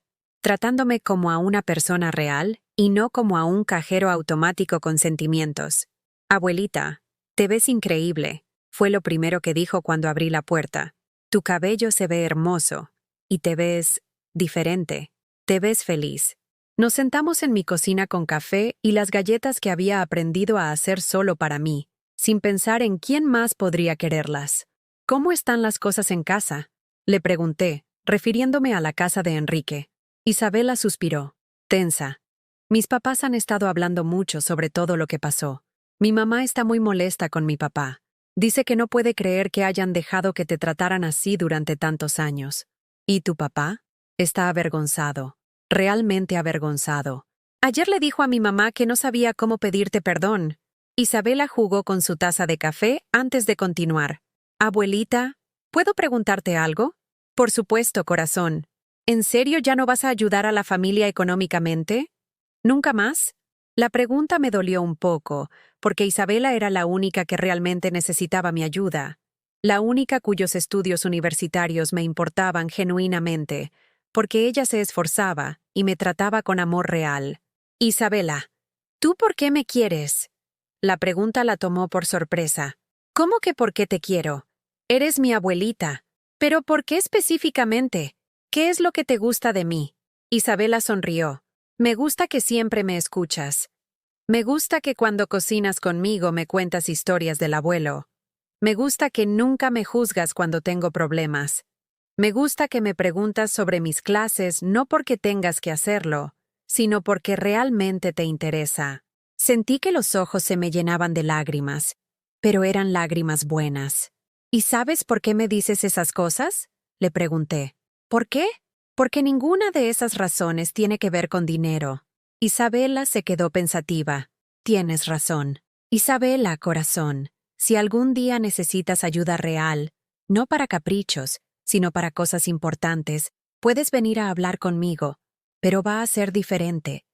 tratándome como a una persona real y no como a un cajero automático con sentimientos. «Abuelita, te ves increíble», fue lo primero que dijo cuando abrí la puerta. «Tu cabello se ve hermoso, y te ves diferente, te ves feliz». Nos sentamos en mi cocina con café y las galletas que había aprendido a hacer solo para mí, sin pensar en quién más podría quererlas. «¿Cómo están las cosas en casa?», le pregunté, refiriéndome a la casa de Enrique. Isabela suspiró, tensa. «Mis papás han estado hablando mucho sobre todo lo que pasó. Mi mamá está muy molesta con mi papá. Dice que no puede creer que hayan dejado que te trataran así durante tantos años. ¿Y tu papá? Está avergonzado, realmente avergonzado. Ayer le dijo a mi mamá que no sabía cómo pedirte perdón». Isabela jugó con su taza de café antes de continuar. «Abuelita, ¿puedo preguntarte algo?» «Por supuesto, corazón. ¿En serio ya no vas a ayudar a la familia económicamente? ¿Nunca más?» La pregunta me dolió un poco, porque Isabela era la única que realmente necesitaba mi ayuda, la única cuyos estudios universitarios me importaban genuinamente, porque ella se esforzaba y me trataba con amor real. «Isabela, ¿tú por qué me quieres?» La pregunta la tomó por sorpresa. «¿Cómo que por qué te quiero? Eres mi abuelita. ¿Pero por qué específicamente? ¿Qué es lo que te gusta de mí?» Isabela sonrió. «Me gusta que siempre me escuchas. Me gusta que cuando cocinas conmigo me cuentas historias del abuelo. Me gusta que nunca me juzgas cuando tengo problemas. Me gusta que me preguntas sobre mis clases no porque tengas que hacerlo, sino porque realmente te interesa». Sentí que los ojos se me llenaban de lágrimas, pero eran lágrimas buenas. «¿Y sabes por qué me dices esas cosas?», le pregunté. «¿Por qué?» «Porque ninguna de esas razones tiene que ver con dinero». Isabela se quedó pensativa. «Tienes razón. Isabela, corazón, si algún día necesitas ayuda real, no para caprichos, sino para cosas importantes, puedes venir a hablar conmigo, pero va a ser diferente.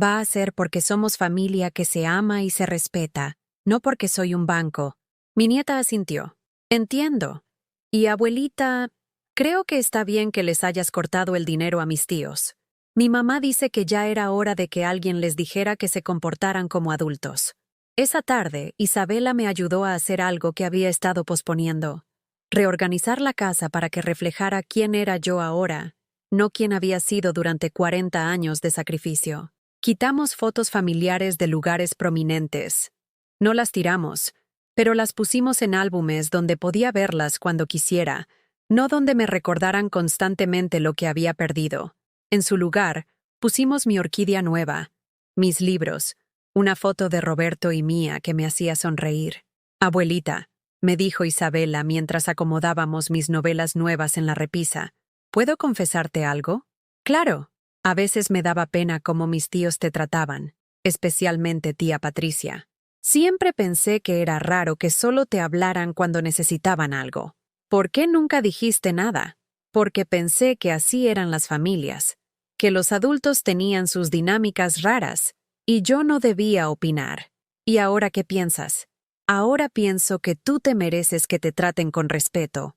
Va a ser porque somos familia que se ama y se respeta, no porque soy un banco». Mi nieta asintió. «Entiendo. Y abuelita, creo que está bien que les hayas cortado el dinero a mis tíos. Mi mamá dice que ya era hora de que alguien les dijera que se comportaran como adultos». Esa tarde, Isabela me ayudó a hacer algo que había estado posponiendo: reorganizar la casa para que reflejara quién era yo ahora, no quién había sido durante 40 años de sacrificio. Quitamos fotos familiares de lugares prominentes. No las tiramos, pero las pusimos en álbumes donde podía verlas cuando quisiera, no donde me recordaran constantemente lo que había perdido. En su lugar, pusimos mi orquídea nueva, mis libros, una foto de Roberto y mía que me hacía sonreír. Abuelita, me dijo Isabela mientras acomodábamos mis novelas nuevas en la repisa, ¿puedo confesarte algo? Claro. A veces me daba pena cómo mis tíos te trataban, especialmente tía Patricia. Siempre pensé que era raro que solo te hablaran cuando necesitaban algo. ¿Por qué nunca dijiste nada? Porque pensé que así eran las familias, que los adultos tenían sus dinámicas raras, y yo no debía opinar. ¿Y ahora qué piensas? Ahora pienso que tú te mereces que te traten con respeto.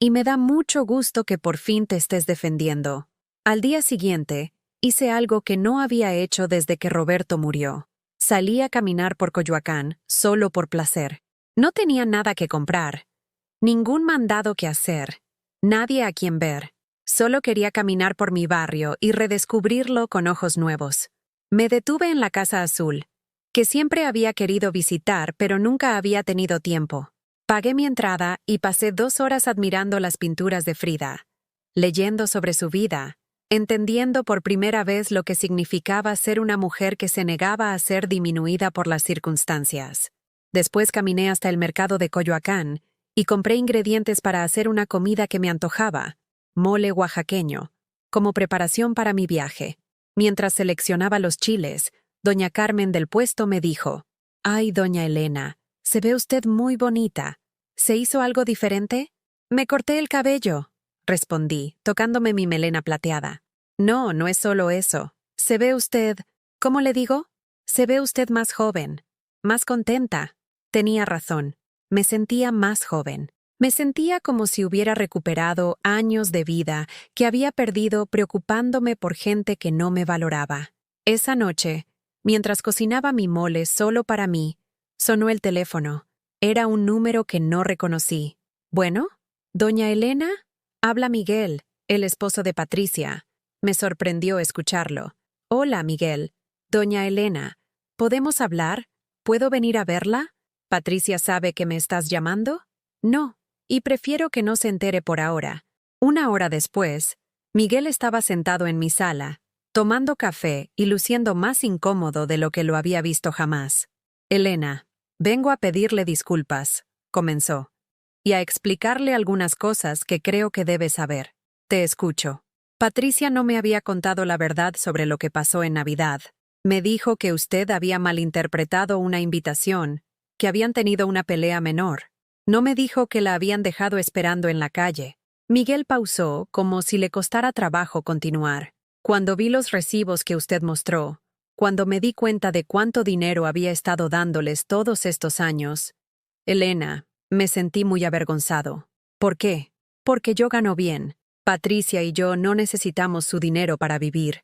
Y me da mucho gusto que por fin te estés defendiendo. Al día siguiente, hice algo que no había hecho desde que Roberto murió. Salí a caminar por Coyoacán, solo por placer. No tenía nada que comprar, ningún mandado que hacer, nadie a quien ver. Solo quería caminar por mi barrio y redescubrirlo con ojos nuevos. Me detuve en la Casa Azul, que siempre había querido visitar pero nunca había tenido tiempo. Pagué mi entrada y pasé 2 horas admirando las pinturas de Frida, leyendo sobre su vida, entendiendo por primera vez lo que significaba ser una mujer que se negaba a ser disminuida por las circunstancias. Después caminé hasta el mercado de Coyoacán y compré ingredientes para hacer una comida que me antojaba, mole oaxaqueño, como preparación para mi viaje. Mientras seleccionaba los chiles, doña Carmen del puesto me dijo, «Ay, doña Elena, se ve usted muy bonita. ¿Se hizo algo diferente?» «Me corté el cabello», respondí, tocándome mi melena plateada. «No, no es solo eso. Se ve usted, ¿cómo le digo? Se ve usted más joven, más contenta». Tenía razón. Me sentía más joven. Me sentía como si hubiera recuperado años de vida que había perdido preocupándome por gente que no me valoraba. Esa noche, mientras cocinaba mi mole solo para mí, sonó el teléfono. Era un número que no reconocí. «¿Bueno? ¿Doña Elena?» «Habla Miguel, el esposo de Patricia». Me sorprendió escucharlo. «Hola, Miguel. Doña Elena, ¿podemos hablar? ¿Puedo venir a verla? ¿Patricia sabe que me estás llamando?» «No, y prefiero que no se entere por ahora». 1 hora después, Miguel estaba sentado en mi sala, tomando café y luciendo más incómodo de lo que lo había visto jamás. «Elena, vengo a pedirle disculpas», comenzó, «y a explicarle algunas cosas que creo que debe saber. Te escucho». Patricia no me había contado la verdad sobre lo que pasó en Navidad. Me dijo que usted había malinterpretado una invitación, que habían tenido una pelea menor. No me dijo que la habían dejado esperando en la calle. Miguel pausó, como si le costara trabajo continuar. «Cuando vi los recibos que usted mostró, cuando me di cuenta de cuánto dinero había estado dándoles todos estos años, Elena, me sentí muy avergonzado». «¿Por qué?» «Porque yo gano bien. Patricia y yo no necesitamos su dinero para vivir.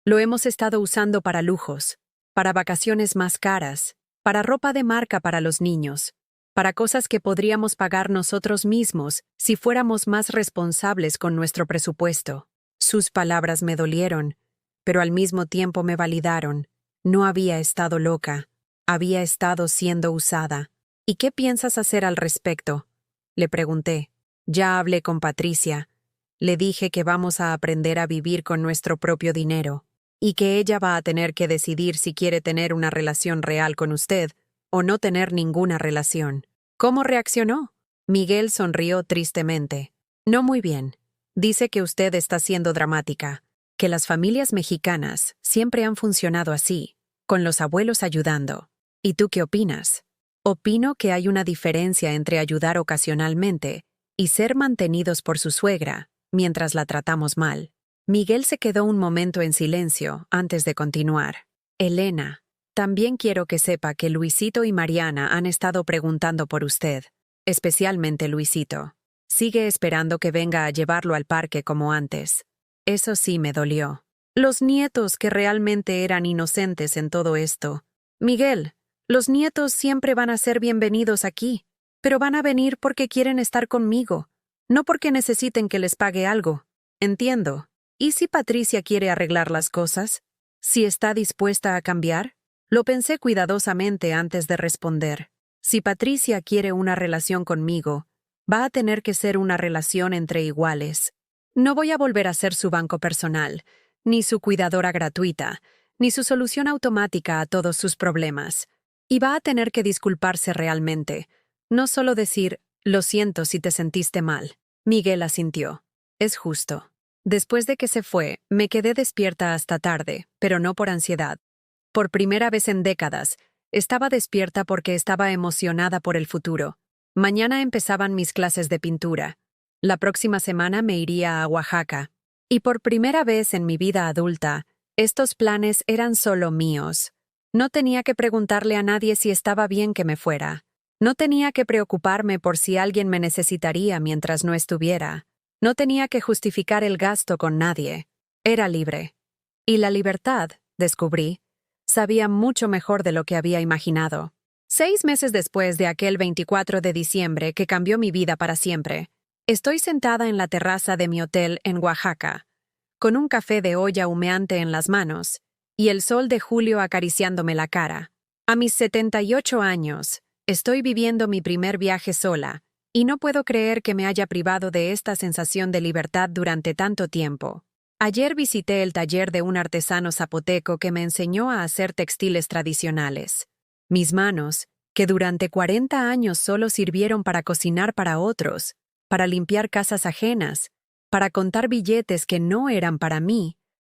Lo hemos estado usando para lujos, para vacaciones más caras, para ropa de marca para los niños, para cosas que podríamos pagar nosotros mismos si fuéramos más responsables con nuestro presupuesto». Sus palabras me dolieron, pero al mismo tiempo me validaron. No había estado loca, había estado siendo usada. «¿Y qué piensas hacer al respecto?», le pregunté. «Ya hablé con Patricia. Le dije que vamos a aprender a vivir con nuestro propio dinero, y que ella va a tener que decidir si quiere tener una relación real con usted o no tener ninguna relación». «¿Cómo reaccionó?». Miguel sonrió tristemente. «No muy bien. Dice que usted está siendo dramática, que las familias mexicanas siempre han funcionado así, con los abuelos ayudando. ¿Y tú qué opinas?». «Opino que hay una diferencia entre ayudar ocasionalmente y ser mantenidos por su suegra mientras la tratamos mal». Miguel se quedó un momento en silencio antes de continuar. «Elena, también quiero que sepa que Luisito y Mariana han estado preguntando por usted, especialmente Luisito. Sigue esperando que venga a llevarlo al parque como antes». Eso sí me dolió. Los nietos que realmente eran inocentes en todo esto. «Miguel, los nietos siempre van a ser bienvenidos aquí, pero van a venir porque quieren estar conmigo, no porque necesiten que les pague algo. Entiendo. ¿Y si Patricia quiere arreglar las cosas? ¿Si está dispuesta a cambiar?». Lo pensé cuidadosamente antes de responder. Si Patricia quiere una relación conmigo, Va a tener que ser una relación entre iguales. No voy a volver a ser su banco personal, ni su cuidadora gratuita, ni su solución automática a todos sus problemas. Y va a tener que disculparse realmente, no solo decir, lo siento si te sentiste mal. Miguel asintió. Es justo. Después de que se fue, me quedé despierta hasta tarde, pero no por ansiedad. Por primera vez en décadas, estaba despierta porque estaba emocionada por el futuro. Mañana empezaban mis clases de pintura. La próxima semana me iría a Oaxaca. Y por primera vez en mi vida adulta, estos planes eran solo míos. No tenía que preguntarle a nadie si estaba bien que me fuera. No tenía que preocuparme por si alguien me necesitaría mientras no estuviera. No tenía que justificar el gasto con nadie. Era libre. Y la libertad, descubrí, sabía mucho mejor de lo que había imaginado. 6 meses después de aquel 24 de diciembre que cambió mi vida para siempre, estoy sentada en la terraza de mi hotel en Oaxaca, con un café de olla humeante en las manos y el sol de julio acariciándome la cara. A mis 78 años, estoy viviendo mi primer viaje sola, y no puedo creer que me haya privado de esta sensación de libertad durante tanto tiempo. Ayer visité el taller de un artesano zapoteco que me enseñó a hacer textiles tradicionales. Mis manos, que durante 40 años solo sirvieron para cocinar para otros, para limpiar casas ajenas, para contar billetes que no eran para mí,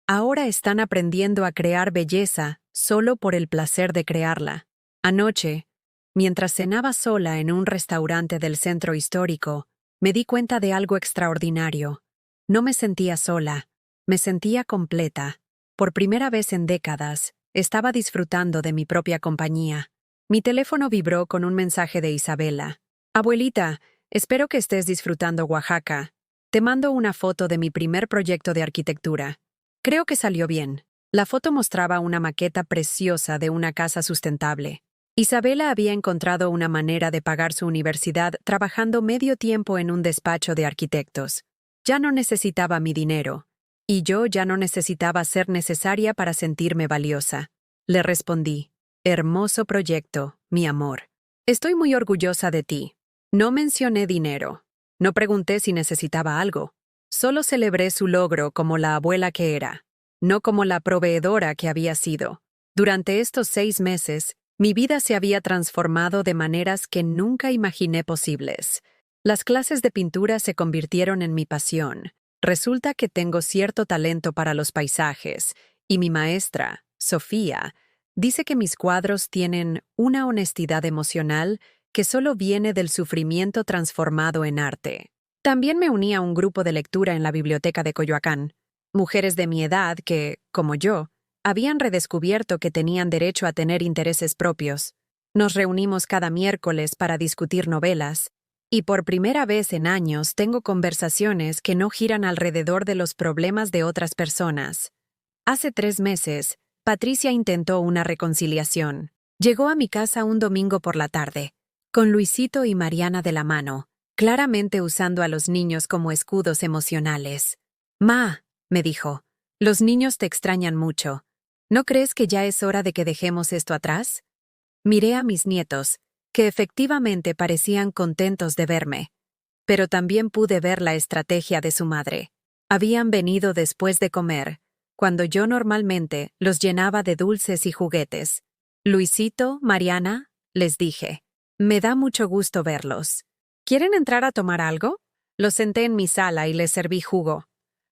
ahora están aprendiendo a crear belleza solo por el placer de crearla. Anoche, mientras cenaba sola en un restaurante del centro histórico, me di cuenta de algo extraordinario. No me sentía sola, me sentía completa. Por primera vez en décadas, estaba disfrutando de mi propia compañía. Mi teléfono vibró con un mensaje de Isabela. Abuelita, espero que estés disfrutando Oaxaca. Te mando una foto de mi primer proyecto de arquitectura. Creo que salió bien. La foto mostraba una maqueta preciosa de una casa sustentable. Isabela había encontrado una manera de pagar su universidad trabajando medio tiempo en un despacho de arquitectos. Ya no necesitaba mi dinero, y yo ya no necesitaba ser necesaria para sentirme valiosa. Le respondí, hermoso proyecto, mi amor. Estoy muy orgullosa de ti. No mencioné dinero. No pregunté si necesitaba algo. Solo celebré su logro como la abuela que era, no como la proveedora que había sido. Durante estos 6 meses, mi vida se había transformado de maneras que nunca imaginé posibles. Las clases de pintura se convirtieron en mi pasión. Resulta que tengo cierto talento para los paisajes, y mi maestra, Sofía, dice que mis cuadros tienen una honestidad emocional que solo viene del sufrimiento transformado en arte. También me uní a un grupo de lectura en la biblioteca de Coyoacán. Mujeres de mi edad que, como yo, habían redescubierto que tenían derecho a tener intereses propios. Nos reunimos cada miércoles para discutir novelas, y por primera vez en años tengo conversaciones que no giran alrededor de los problemas de otras personas. Hace 3 meses, Patricia intentó una reconciliación. Llegó a mi casa un domingo por la tarde, con Luisito y Mariana de la mano, claramente usando a los niños como escudos emocionales. «Ma», me dijo, «los niños te extrañan mucho. ¿No crees que ya es hora de que dejemos esto atrás?» Miré a mis nietos, que efectivamente parecían contentos de verme, pero también pude ver la estrategia de su madre. Habían venido después de comer, cuando yo normalmente los llenaba de dulces y juguetes. «Luisito, Mariana», les dije, «me da mucho gusto verlos. ¿Quieren entrar a tomar algo?» Los senté en mi sala y les serví jugo.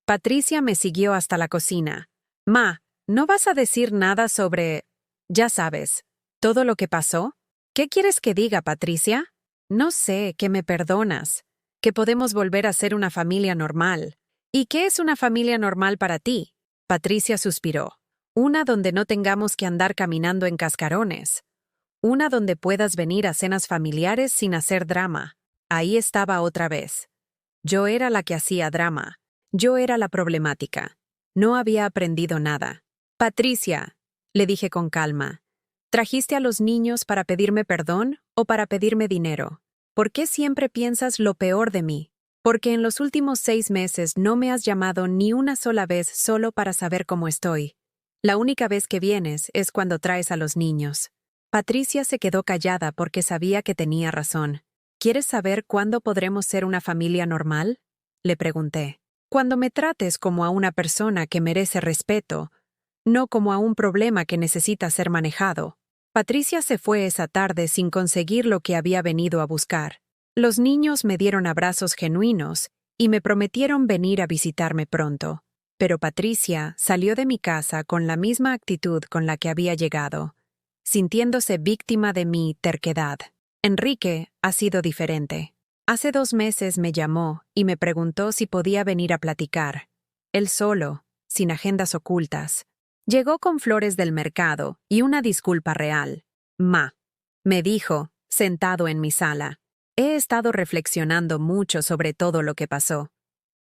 Patricia me siguió hasta la cocina. «Ma, ¿no vas a decir nada sobre, ya sabes, todo lo que pasó? ¿Qué quieres que diga, Patricia?» «No sé, que me perdonas, que podemos volver a ser una familia normal». «¿Y qué es una familia normal para ti?» Patricia suspiró. «Una donde no tengamos que andar caminando en cascarones. Una donde puedas venir a cenas familiares sin hacer drama». Ahí estaba otra vez. Yo era la que hacía drama. Yo era la problemática. No había aprendido nada. «Patricia», le dije con calma, ¿trajiste a los niños para pedirme perdón o para pedirme dinero? ¿Por qué siempre piensas lo peor de mí? Porque en los últimos 6 meses no me has llamado ni una sola vez solo para saber cómo estoy. La única vez que vienes es cuando traes a los niños». Patricia se quedó callada porque sabía que tenía razón. ¿Quieres saber cuándo podremos ser una familia normal? Le pregunté. Cuando me trates como a una persona que merece respeto, no como a un problema que necesita ser manejado. Patricia se fue esa tarde sin conseguir lo que había venido a buscar. Los niños me dieron abrazos genuinos y me prometieron venir a visitarme pronto. Pero Patricia salió de mi casa con la misma actitud con la que había llegado, sintiéndose víctima de mi terquedad. Enrique ha sido diferente. Hace 2 meses me llamó y me preguntó si podía venir a platicar. Él solo, sin agendas ocultas. Llegó con flores del mercado y una disculpa real. Me dijo, sentado en mi sala. He estado reflexionando mucho sobre todo lo que pasó.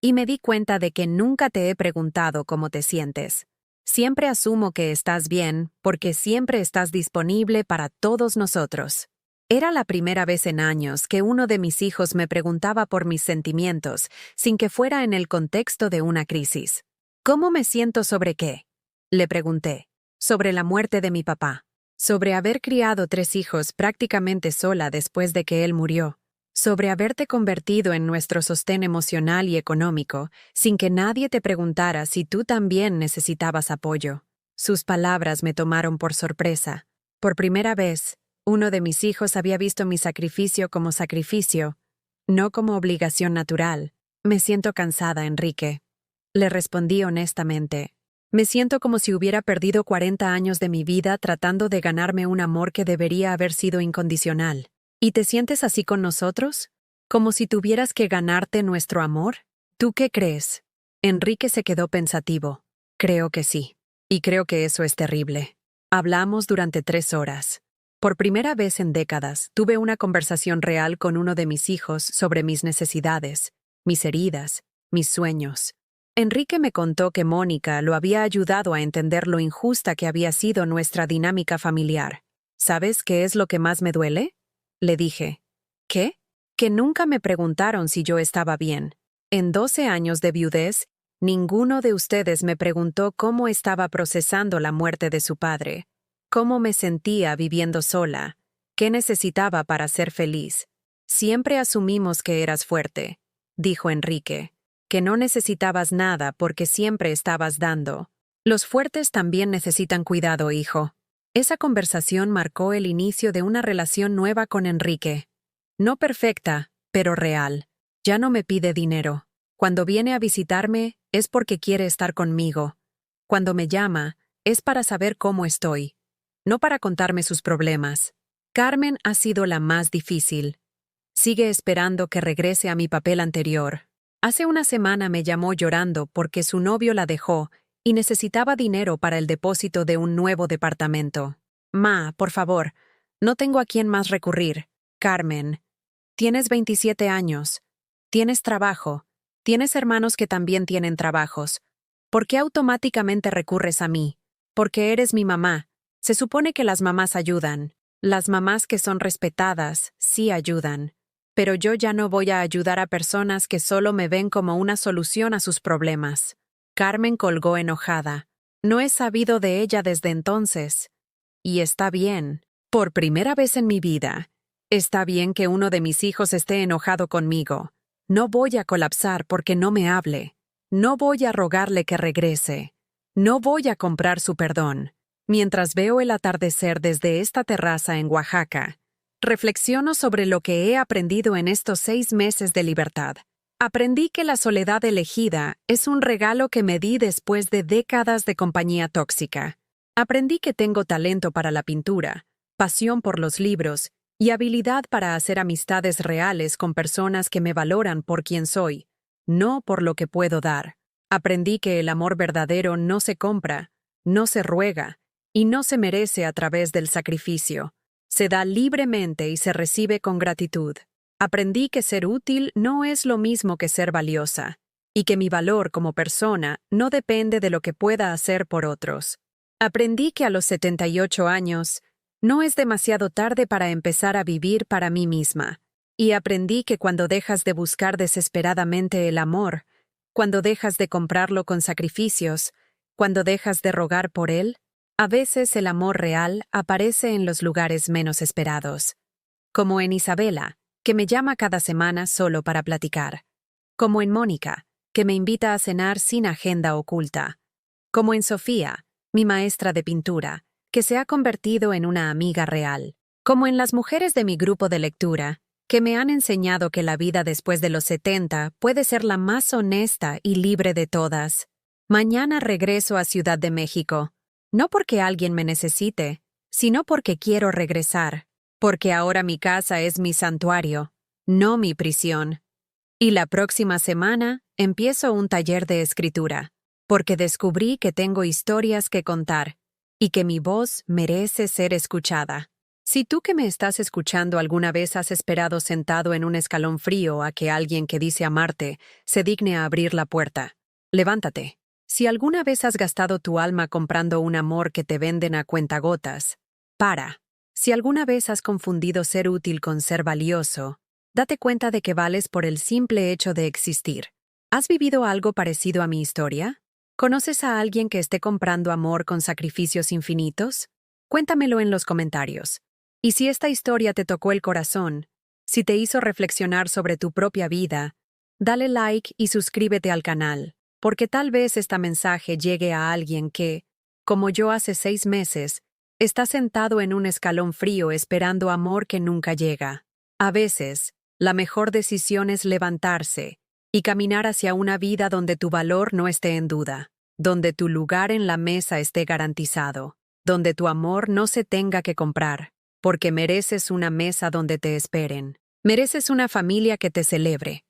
Y me di cuenta de que nunca te he preguntado cómo te sientes. Siempre asumo que estás bien porque siempre estás disponible para todos nosotros. Era la primera vez en años que uno de mis hijos me preguntaba por mis sentimientos, sin que fuera en el contexto de una crisis. ¿Cómo me siento sobre qué? Le pregunté. Sobre la muerte de mi papá. Sobre haber criado 3 hijos prácticamente sola después de que él murió. Sobre haberte convertido en nuestro sostén emocional y económico, sin que nadie te preguntara si tú también necesitabas apoyo. Sus palabras me tomaron por sorpresa. Por primera vez, uno de mis hijos había visto mi sacrificio como sacrificio, no como obligación natural. Me siento cansada, Enrique. Le respondí honestamente. Me siento como si hubiera perdido 40 años de mi vida tratando de ganarme un amor que debería haber sido incondicional. ¿Y te sientes así con nosotros? ¿Como si tuvieras que ganarte nuestro amor? ¿Tú qué crees? Enrique se quedó pensativo. Creo que sí. Y creo que eso es terrible. Hablamos durante 3 horas. Por primera vez en décadas, tuve una conversación real con uno de mis hijos sobre mis necesidades, mis heridas, mis sueños. Enrique me contó que Mónica lo había ayudado a entender lo injusta que había sido nuestra dinámica familiar. ¿Sabes qué es lo que más me duele? Le dije. ¿Qué? Que nunca me preguntaron si yo estaba bien. En 12 años de viudez, ninguno de ustedes me preguntó cómo estaba procesando la muerte de su padre, cómo me sentía viviendo sola, qué necesitaba para ser feliz. Siempre asumimos que eras fuerte, dijo Enrique, que no necesitabas nada porque siempre estabas dando. Los fuertes también necesitan cuidado, hijo. Esa conversación marcó el inicio de una relación nueva con Enrique. No perfecta, pero real. Ya no me pide dinero. Cuando viene a visitarme, es porque quiere estar conmigo. Cuando me llama, es para saber cómo estoy, no para contarme sus problemas. Carmen ha sido la más difícil. Sigue esperando que regrese a mi papel anterior. Hace una semana me llamó llorando porque su novio la dejó y necesitaba dinero para el depósito de un nuevo departamento. Por favor, no tengo a quién más recurrir. Carmen, tienes 27 años. Tienes trabajo. Tienes hermanos que también tienen trabajos. ¿Por qué automáticamente recurres a mí? Porque eres mi mamá. Se supone que las mamás ayudan. Las mamás que son respetadas sí ayudan. Pero yo ya no voy a ayudar a personas que solo me ven como una solución a sus problemas. Carmen colgó enojada. No he sabido de ella desde entonces. Y está bien. Por primera vez en mi vida. Está bien que uno de mis hijos esté enojado conmigo. No voy a colapsar porque no me hable. No voy a rogarle que regrese. No voy a comprar su perdón. Mientras veo el atardecer desde esta terraza en Oaxaca, reflexiono sobre lo que he aprendido en estos 6 meses de libertad. Aprendí que la soledad elegida es un regalo que me di después de décadas de compañía tóxica. Aprendí que tengo talento para la pintura, pasión por los libros y habilidad para hacer amistades reales con personas que me valoran por quien soy, no por lo que puedo dar. Aprendí que el amor verdadero no se compra, no se ruega y no se merece a través del sacrificio. Se da libremente y se recibe con gratitud. Aprendí que ser útil no es lo mismo que ser valiosa, y que mi valor como persona no depende de lo que pueda hacer por otros. Aprendí que a los 78 años no es demasiado tarde para empezar a vivir para mí misma. Y aprendí que cuando dejas de buscar desesperadamente el amor, cuando dejas de comprarlo con sacrificios, cuando dejas de rogar por él, a veces el amor real aparece en los lugares menos esperados. Como en Isabela, que me llama cada semana solo para platicar. Como en Mónica, que me invita a cenar sin agenda oculta. Como en Sofía, mi maestra de pintura, que se ha convertido en una amiga real. Como en las mujeres de mi grupo de lectura, que me han enseñado que la vida después de los 70 puede ser la más honesta y libre de todas. Mañana regreso a Ciudad de México, no porque alguien me necesite, sino porque quiero regresar, porque ahora mi casa es mi santuario, no mi prisión. Y la próxima semana empiezo un taller de escritura, porque descubrí que tengo historias que contar y que mi voz merece ser escuchada. Si tú que me estás escuchando alguna vez has esperado sentado en un escalón frío a que alguien que dice amarte se digne a abrir la puerta, levántate. Si alguna vez has gastado tu alma comprando un amor que te venden a cuentagotas, para. Si alguna vez has confundido ser útil con ser valioso, date cuenta de que vales por el simple hecho de existir. ¿Has vivido algo parecido a mi historia? ¿Conoces a alguien que esté comprando amor con sacrificios infinitos? Cuéntamelo en los comentarios. Y si esta historia te tocó el corazón, si te hizo reflexionar sobre tu propia vida, dale like y suscríbete al canal, porque tal vez este mensaje llegue a alguien que, como yo hace 6 meses, está sentado en un escalón frío esperando amor que nunca llega. A veces, la mejor decisión es levantarse y caminar hacia una vida donde tu valor no esté en duda, donde tu lugar en la mesa esté garantizado, donde tu amor no se tenga que comprar, porque mereces una mesa donde te esperen. Mereces una familia que te celebre.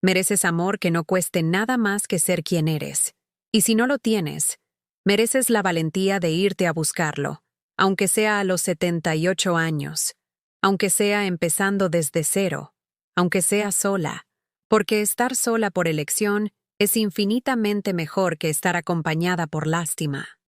Mereces amor que no cueste nada más que ser quien eres. Y si no lo tienes, mereces la valentía de irte a buscarlo, aunque sea a los 78 años, aunque sea empezando desde cero, aunque sea sola, porque estar sola por elección es infinitamente mejor que estar acompañada por lástima.